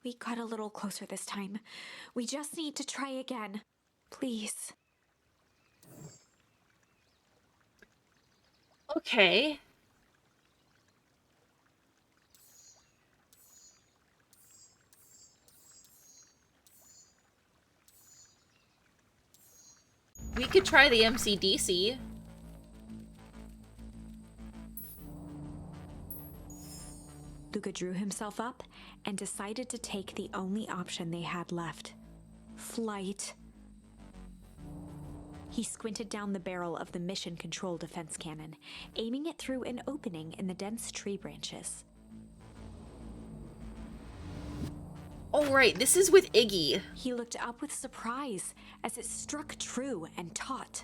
We got a little closer this time. We just need to try again. Please.
Okay. We could try the MCDC.
Luca drew himself up and decided to take the only option they had left. Flight. He squinted down the barrel of the mission control defense cannon, aiming it through an opening in the dense tree branches.
Oh, right, this is with Iggy.
He looked up with surprise as it struck true and taut.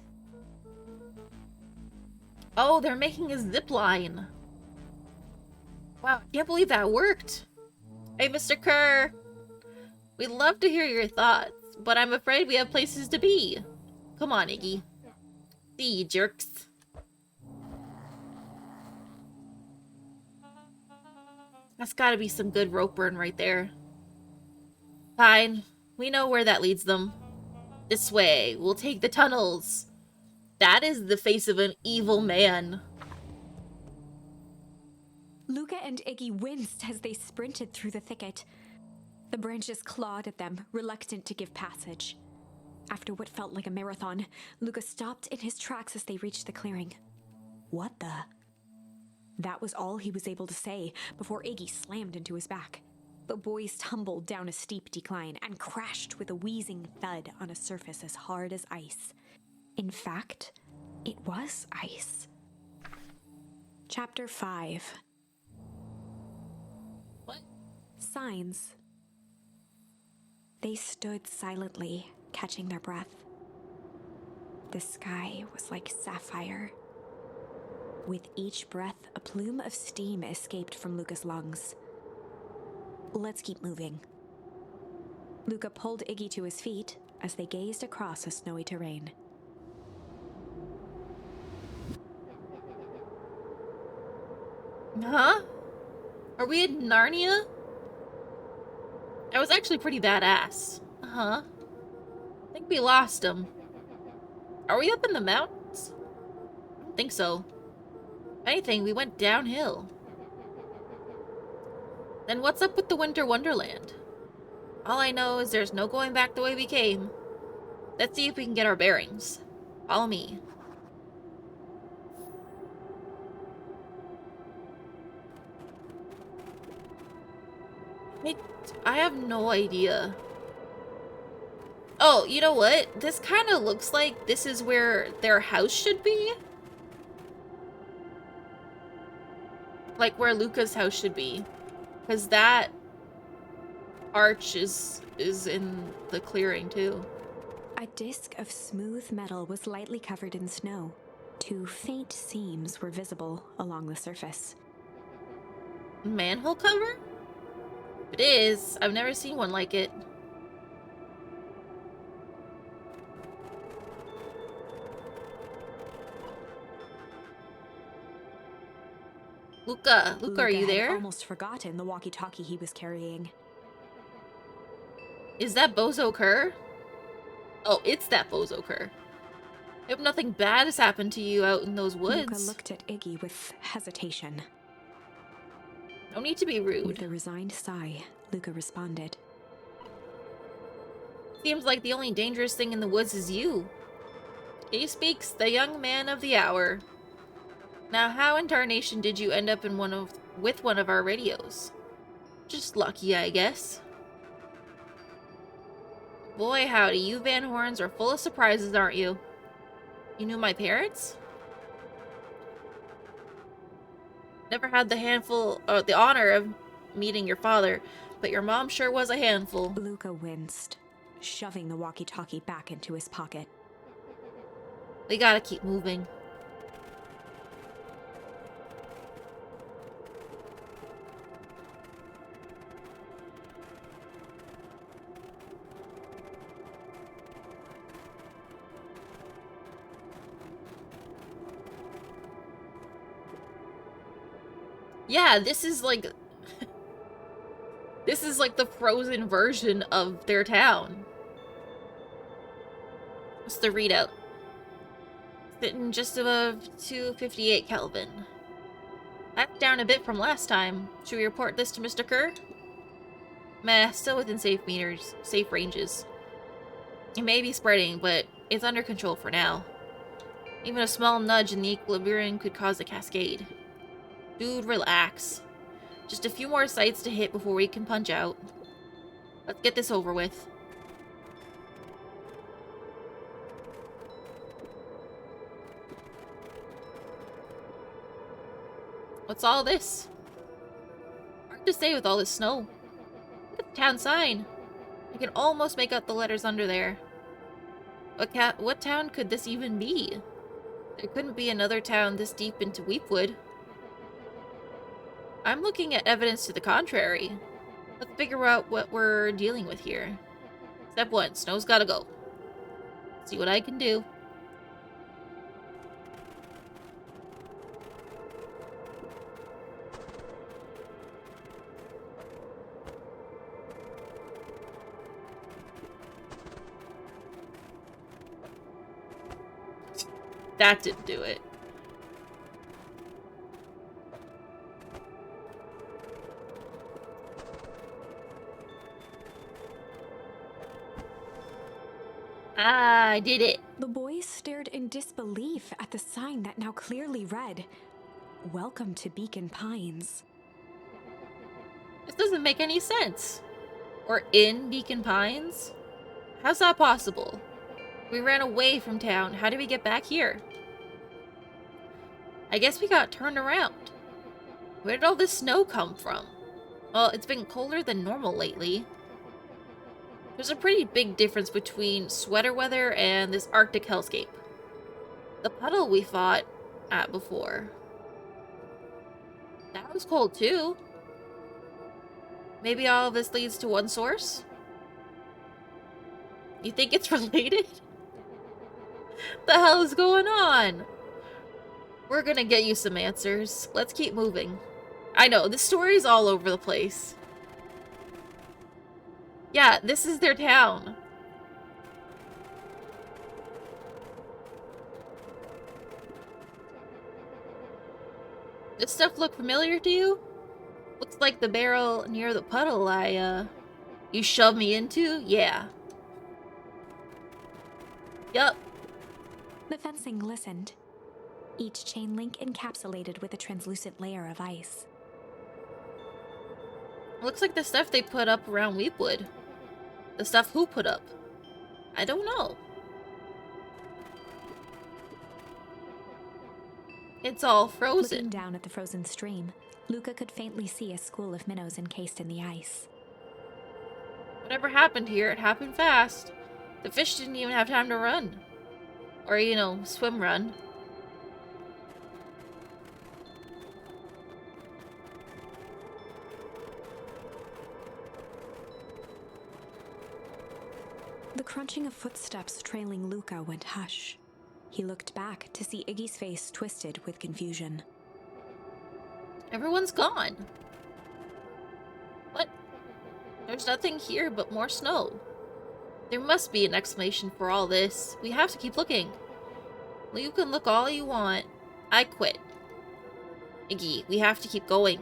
Oh, they're making a zip line. Wow, I can't believe that worked. Hey, Mr. Kerr. We'd love to hear your thoughts, but I'm afraid we have places to be. Come on, Iggy. See you, jerks. That's gotta be some good rope burn right there. Fine. We know where that leads them. This way. We'll take the tunnels. That is the face of an evil man.
Luca and Iggy winced as they sprinted through the thicket. The branches clawed at them, reluctant to give passage. After what felt like a marathon, Luca stopped in his tracks as they reached the clearing. What the? That was all he was able to say before Iggy slammed into his back. The boys tumbled down a steep decline and crashed with a wheezing thud on a surface as hard as ice. In fact, it was ice. Chapter 5.
What?
Signs. They stood silently, catching their breath. The sky was like sapphire. With each breath, a plume of steam escaped from Luca's lungs. Let's keep moving. Luca pulled Iggy to his feet as they gazed across a snowy terrain.
Huh? Are we in Narnia? That was actually pretty badass. Uh-huh. I think we lost him. Are we up in the mountains? I don't think so. If anything, we went downhill. Then what's up with the Winter Wonderland? All I know is there's no going back the way we came. Let's see if we can get our bearings. Follow me. I have no idea. Oh, you know what? This kind of looks like this is where their house should be. Like where Luca's house should be. Because that arch is in the clearing too.
A disc of smooth metal was lightly covered in snow. Two faint seams were visible along the surface.
Manhole cover? If it is, I've never seen one like it. Luca, are you there?
Had almost forgotten the walkie-talkie he was carrying.
Is that Bozo Kerr? Oh, it's that Bozo Kerr. I hope nothing bad has happened to you out in those woods.
Luca looked at Iggy with hesitation.
No need to be rude.
With a resigned sigh, Luca responded.
Seems like the only dangerous thing in the woods is you. He speaks, the young man of the hour. Now, how in tarnation did you end up in with one of our radios? Just lucky, I guess. Boy, howdy, you Van Horns are full of surprises, aren't you? You knew my parents? Never had the honor of meeting your father, but your mom sure was a handful.
Luca winced, shoving the walkie-talkie back into his pocket.
We gotta keep moving. Yeah, this is like... this is like the frozen version of their town. What's the readout? Sitting just above 258 Kelvin. That's down a bit from last time. Should we report this to Mr. Kerr? Meh, still within safe ranges. It may be spreading, but it's under control for now. Even a small nudge in the equilibrium could cause a cascade. Dude, relax. Just a few more sites to hit before we can punch out. Let's get this over with. What's all this? Hard to say with all this snow. Look at the town sign. I can almost make out the letters under there. What town could this even be? There couldn't be another town this deep into Weepwood. I'm looking at evidence to the contrary. Let's figure out what we're dealing with here. Step 1, snow's gotta go. See what I can do. That didn't do it. Ah, I did it.
The boys stared in disbelief at the sign that now clearly read, "Welcome to Beacon Pines."
This doesn't make any sense. We're in Beacon Pines? How's that possible? We ran away from town. How did we get back here? I guess we got turned around. Where did all this snow come from? Well, it's been colder than normal lately. There's a pretty big difference between sweater weather and this Arctic hellscape. The puddle we fought at before. That was cold too. Maybe all of this leads to one source? You think it's related? The hell is going on? We're gonna get you some answers. Let's keep moving. I know, this story's all over the place. Yeah, this is their town. This stuff look familiar to you? Looks like the barrel near the puddle you shoved me into? Yeah. Yup.
The fencing glistened, each chain link encapsulated with a translucent layer of ice.
Looks like the stuff they put up around Weepwood. The stuff who put up? I don't know. It's all frozen.
Looking down at the frozen stream, Luca could faintly see a school of minnows encased in the ice.
Whatever happened here, it happened fast. The fish didn't even have time to run. Or, you know, swim run.
The crunching of footsteps trailing Luca went hush. He looked back to see Iggy's face twisted with confusion.
Everyone's gone. What? There's nothing here but more snow. There must be an explanation for all this. We have to keep looking. Well, you can look all you want. I quit. Iggy, we have to keep going.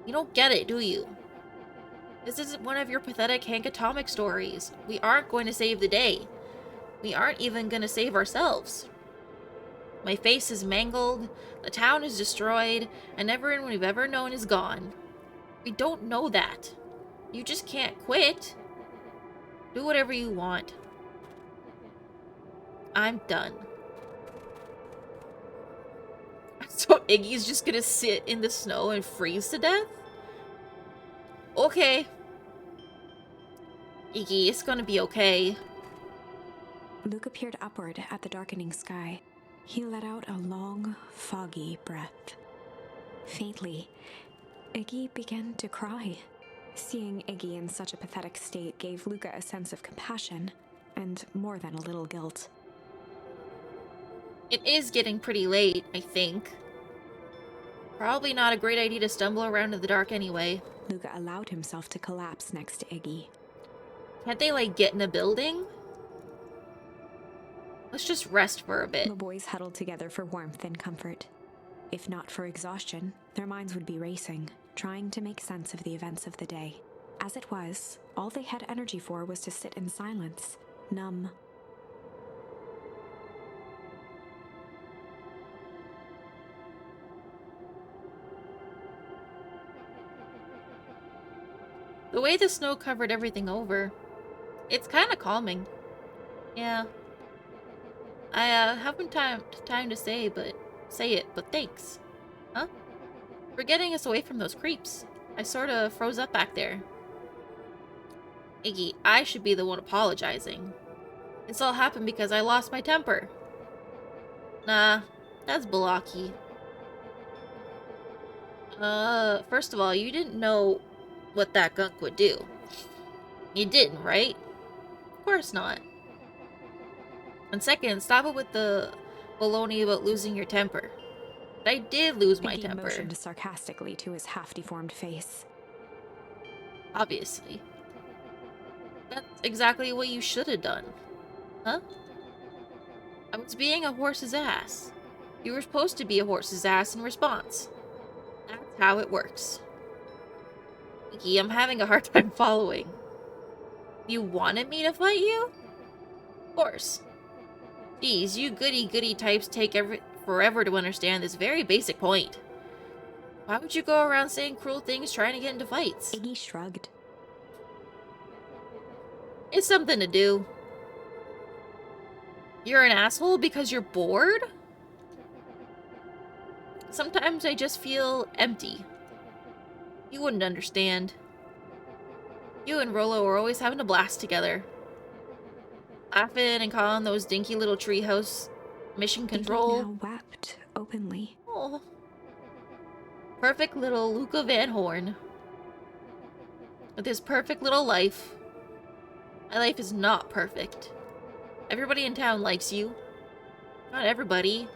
You don't get it, do you? This isn't one of your pathetic Hank Atomic stories. We aren't going to save the day. We aren't even going to save ourselves. My face is mangled, the town is destroyed, and everyone we've ever known is gone. We don't know that. You just can't quit. Do whatever you want. I'm done. So Iggy's just gonna sit in the snow and freeze to death? Okay. Iggy, it's gonna be okay.
Luca peered upward at the darkening sky. He let out a long, foggy breath. Faintly, Iggy began to cry. Seeing Iggy in such a pathetic state gave Luca a sense of compassion, and more than a little guilt.
It is getting pretty late, I think. Probably not a great idea to stumble around in the dark anyway.
Luca allowed himself to collapse next to Iggy.
Can't they, like, get in a building? Let's just rest for a bit.
The boys huddled together for warmth and comfort. If not for exhaustion, their minds would be racing, trying to make sense of the events of the day. As it was, all they had energy for was to sit in silence, numb.
The way the snow covered everything over, it's kind of calming. Yeah. I haven't time to say it, but thanks. Huh? For getting us away from those creeps. I sorta froze up back there. Iggy, I should be the one apologizing. This all happened because I lost my temper. Nah, that's baloney. First of all, you didn't know what that gunk would do. You didn't, right? Of course not. And second, stop it with the baloney about losing your temper. I did lose my temper.
Iggy motioned sarcastically to his half-deformed face.
Obviously. That's exactly what you should have done. Huh? I was being a horse's ass. You were supposed to be a horse's ass in response. That's how it works. Iggy, I'm having a hard time following. You wanted me to fight you? Of course. Geez, you goody-goody types take forever to understand this very basic point. Why would you go around saying cruel things trying to get into fights?
Iggy shrugged.
It's something to do. You're an asshole because you're bored? Sometimes I just feel empty. You wouldn't understand. You and Rolo were always having a blast together. Laughing and calling those dinky little treehouse mission control.
Iggy now wept openly.
Oh. Perfect little Luca Van Horn. With his perfect little life. My life is not perfect. Everybody in town likes you. Not everybody.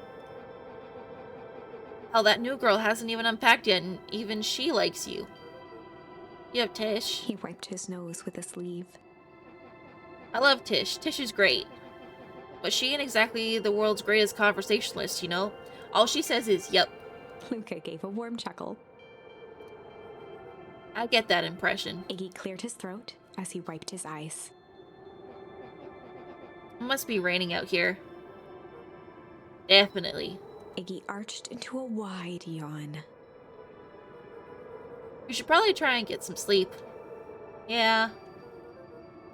Hell, that new girl hasn't even unpacked yet, and even she likes you. You have Tish.
He wiped his nose with a sleeve.
I love Tish. Tish is great. But she ain't exactly the world's greatest conversationalist, you know? All she says is, yup,
Luca gave a warm chuckle.
I get that impression.
Iggy cleared his throat as he wiped his eyes.
It must be raining out here. Definitely.
Iggy arched into a wide yawn.
We should probably try and get some sleep. Yeah.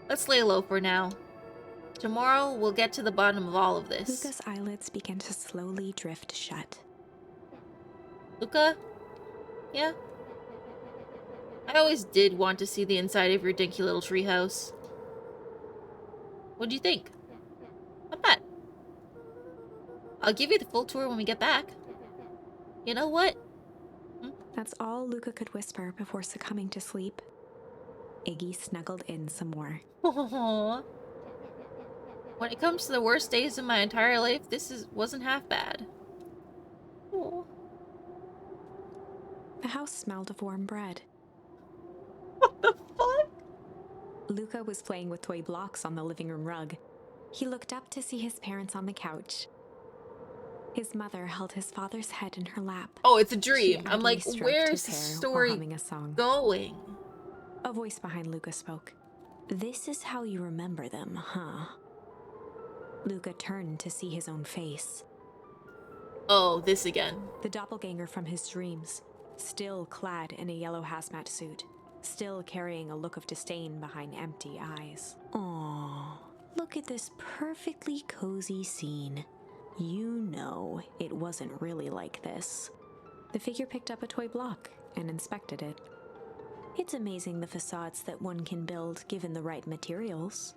Let's lay low for now. Tomorrow, we'll get to the bottom of all of this.
Luca's eyelids began to slowly drift shut.
Luca? Yeah? I always did want to see the inside of your dinky little treehouse. What'd you think? Not bad. I'll give you the full tour when we get back. You know what?
That's all Luca could whisper before succumbing to sleep. Iggy snuggled in some more.
Aww. When it comes to the worst days of my entire life, wasn't half bad. Aww.
The house smelled of warm bread.
What the fuck?
Luca was playing with toy blocks on the living room rug. He looked up to see his parents on the couch. His mother held his father's head in her lap.
Oh, it's a dream.
She
I'm like,
idly stroked
where's the
his hair while
story
humming a song.
going?
A voice behind Luca spoke. This is how you remember them, huh? Luca turned to see his own face.
Oh, this again.
The doppelganger from his dreams, still clad in a yellow hazmat suit, still carrying a look of disdain behind empty eyes. Aww, look at this perfectly cozy scene. You know it wasn't really like this. The figure picked up a toy block and inspected it. It's amazing the facades that one can build given the right materials.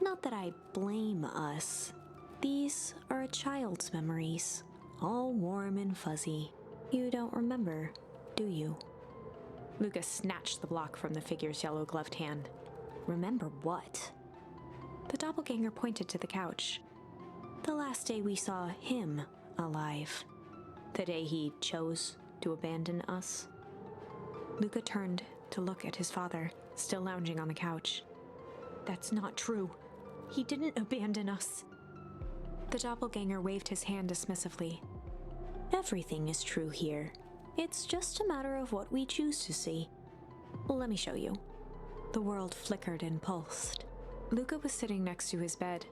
Not that I blame us. These are a child's memories, all warm and fuzzy. You don't remember, do you? Lucas snatched the block from the figure's yellow-gloved hand. Remember what? The doppelganger pointed to the couch. The last day we saw him alive. The day he chose to abandon us. Luca turned to look at his father, still lounging on the couch. That's not true. He didn't abandon us. The doppelganger waved his hand dismissively. Everything is true here. It's just a matter of what we choose to see. Let me show you. The world flickered and pulsed. Luca was sitting next to his bed,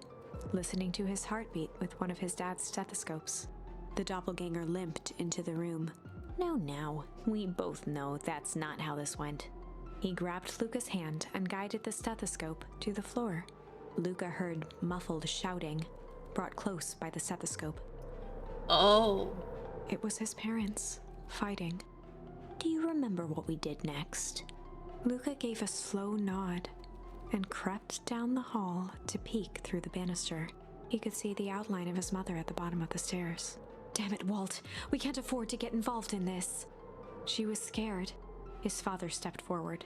listening to his heartbeat with one of his dad's stethoscopes. The doppelganger limped into the room. Now, we both know that's not how this went. He grabbed Luca's hand and guided the stethoscope to the floor. Luca heard muffled shouting, brought close by the stethoscope.
Oh.
It was his parents, fighting. Do you remember what we did next? Luca gave a slow nod and crept down the hall to peek through the banister. He could see the outline of his mother at the bottom of the stairs. Damn it, Walt. We can't afford to get involved in this. She was scared. His father stepped forward.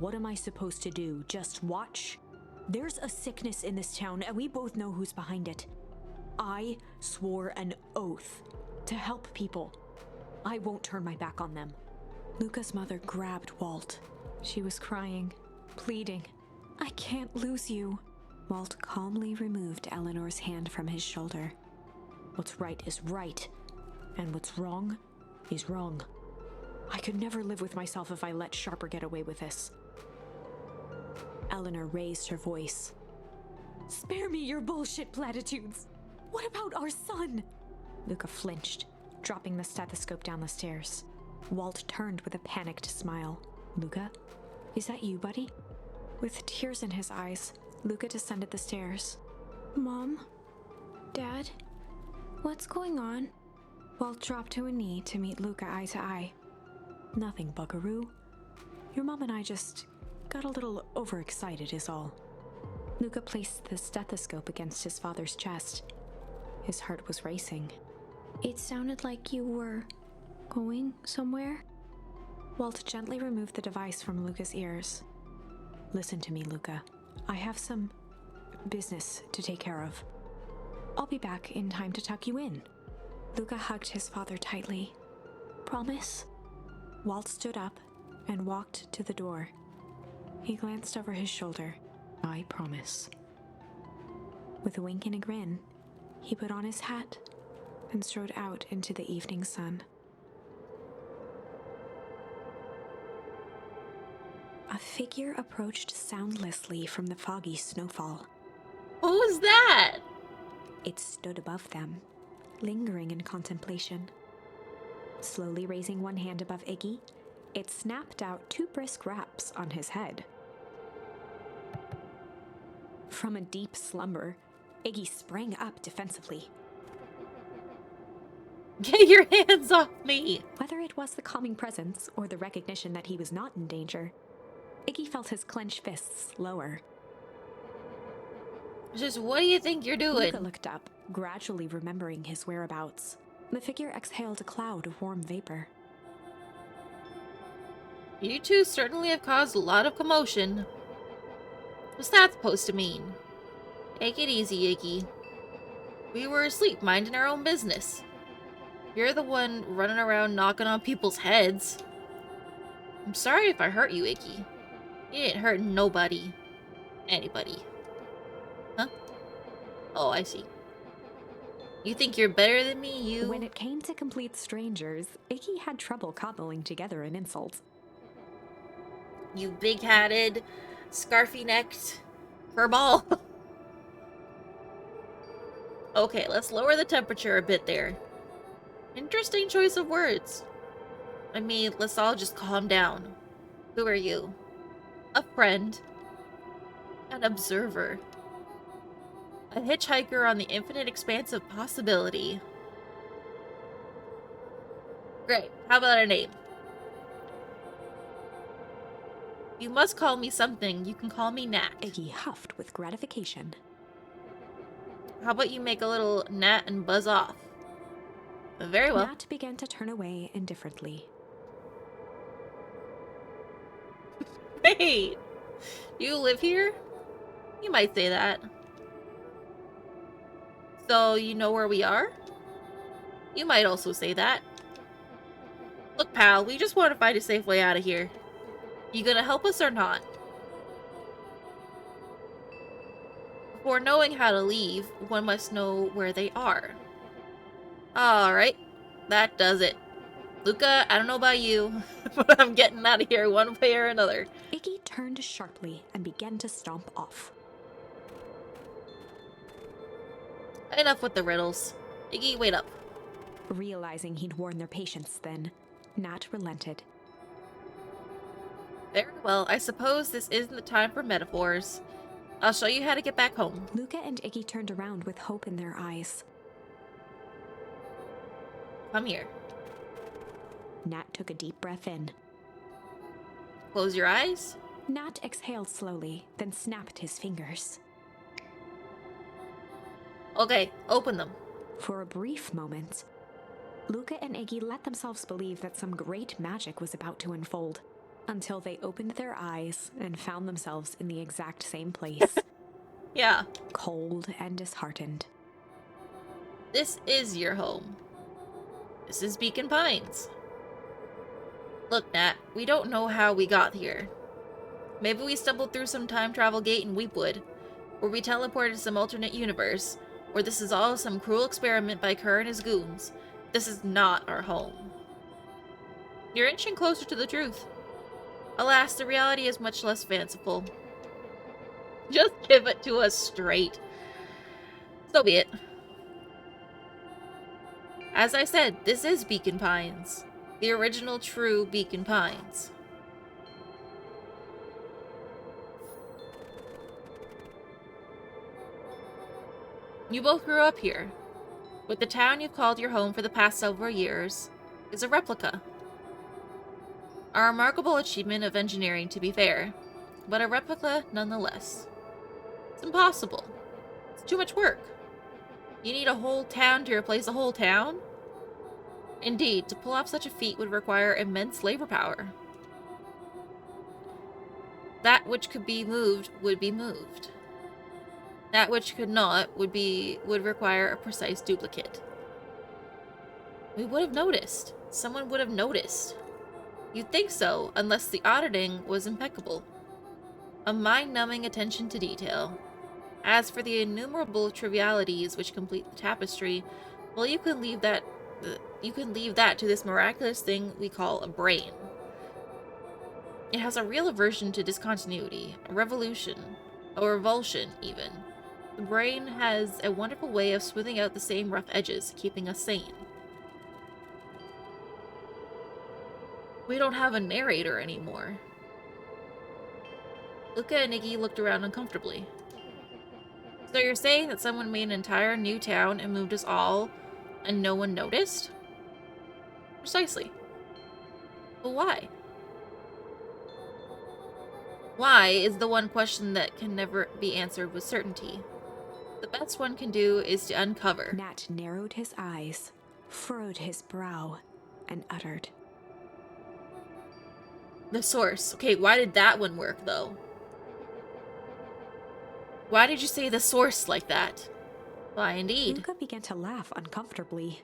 What am I supposed to do? Just watch? There's a sickness in this town, and we both know who's behind it. I swore an oath to help people. I won't turn my back on them. Luca's mother grabbed Walt. She was crying, pleading. I can't lose you. Walt calmly removed Eleanor's hand from his shoulder. What's right is right, and what's wrong is wrong. I could never live with myself if I let Sharper get away with this. Eleanor raised her voice. Spare me your bullshit platitudes. What about our son? Luca flinched, dropping the stethoscope down the stairs. Walt turned with a panicked smile. Luca, is that you, buddy? With tears in his eyes, Luca descended the stairs. Mom? Dad? What's going on? Walt dropped to a knee to meet Luca eye to eye. Nothing, buckaroo. Your mom and I just got a little overexcited is all. Luca placed the stethoscope against his father's chest. His heart was racing. It sounded like you were going somewhere? Walt gently removed the device from Luca's ears. Listen to me, Luca. I have some business to take care of. I'll be back in time to tuck you in. Luca hugged his father tightly. Promise? Walt stood up and walked to the door. He glanced over his shoulder. I promise. With a wink and a grin, he put on his hat and strode out into the evening sun. A figure approached soundlessly from the foggy snowfall.
Who was that?
It stood above them, lingering in contemplation. Slowly raising one hand above Iggy, it snapped out 2 brisk raps on his head. From a deep slumber, Iggy sprang up defensively.
Get your hands off me!
Whether it was the calming presence or the recognition that he was not in danger, Iggy felt his clenched fists lower.
Just what do you think you're doing?
Luca looked up, gradually remembering his whereabouts. The figure exhaled a cloud of warm vapor.
You two certainly have caused a lot of commotion. What's that supposed to mean? Take it easy, Iggy. We were asleep, minding our own business. You're the one running around knocking on people's heads. I'm sorry if I hurt you, Iggy. You didn't hurt nobody. Anybody. Huh? Oh, I see. You think you're better than me, you?
When it came to complete strangers, Iggy had trouble cobbling together an insult.
You big-hatted, scarfy-necked furball. Okay, let's lower the temperature a bit there. Interesting choice of words. I mean, let's all just calm down. Who are you? A friend. An observer. A hitchhiker on the infinite expanse of possibility. Great. How about a name? You must call me something. You can call me Nat.
Iggy huffed with gratification.
How about you make a little gnat and buzz off? Very well.
Nat began to turn away indifferently.
Wait! You live here? You might say that. So you know where we are? You might also say that. Look, pal, we just want to find a safe way out of here. You gonna help us or not? Before knowing how to leave, one must know where they are. Alright, that does it. Luca, I don't know about you, but I'm getting out of here one way or another.
Iggy turned sharply and began to stomp off.
Enough with the riddles. Iggy, wait up.
Realizing he'd worn their patience then, Nat relented.
Very well, I suppose this isn't the time for metaphors. I'll show you how to get back home.
Luca and Iggy turned around with hope in their eyes.
Come here.
Nat took a deep breath in.
Close your eyes.
Nat exhaled slowly, then snapped his fingers.
Okay, open them.
For a brief moment, Luca and Iggy let themselves believe that some great magic was about to unfold, until they opened their eyes and found themselves in the exact same place.
Yeah.
Cold and disheartened.
This is your home. This is Beacon Pines. Look, Nat, we don't know how we got here. Maybe we stumbled through some time travel gate in Weepwood, or we teleported to some alternate universe, or this is all some cruel experiment by Kerr and his goons. This is not our home. You're inching closer to the truth. Alas, the reality is much less fanciful. Just give it to us straight. So be it. As I said, this is Beacon Pines. The original true Beacon Pines. You both grew up here, but the town you've called your home for the past several years is a replica. A remarkable achievement of engineering, to be fair, but a replica nonetheless. It's impossible. It's too much work. You need a whole town to replace a whole town? Indeed, to pull off such a feat would require immense labor power. That which could be moved would be moved. That which could not would require a precise duplicate. We would have noticed. Someone would have noticed. You'd think so, unless the auditing was impeccable. A mind-numbing attention to detail. As for the innumerable trivialities which complete the tapestry, well, you can leave that to this miraculous thing we call a brain. It has a real aversion to discontinuity, a revolution, a revulsion, even. The brain has a wonderful way of smoothing out the same rough edges, keeping us sane. We don't have a narrator anymore. Luca and Iggy looked around uncomfortably. So you're saying that someone made an entire new town and moved us all, and no one noticed? Precisely. But why? Why is the one question that can never be answered with certainty. The best one can do is to uncover.
Nat narrowed his eyes, furrowed his brow, and uttered,
The source. Okay, why did that one work, though? Why did you say the source like that? Why, indeed.
Luca began to laugh uncomfortably.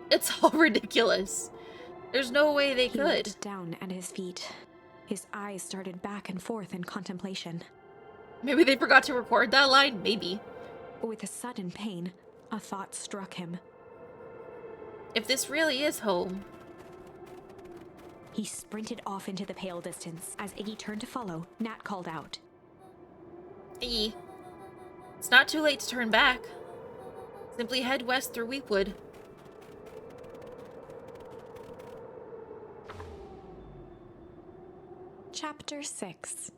It's all ridiculous. There's no way they
He
could.
looked down at his feet. His eyes started back and forth in contemplation.
Maybe they forgot to record that line? Maybe.
With a sudden pain, a thought struck him.
If this really is home...
He sprinted off into the pale distance. As Iggy turned to follow, Nat called out,
Iggy, it's not too late to turn back. Simply head west through Weepwood.
Chapter 6.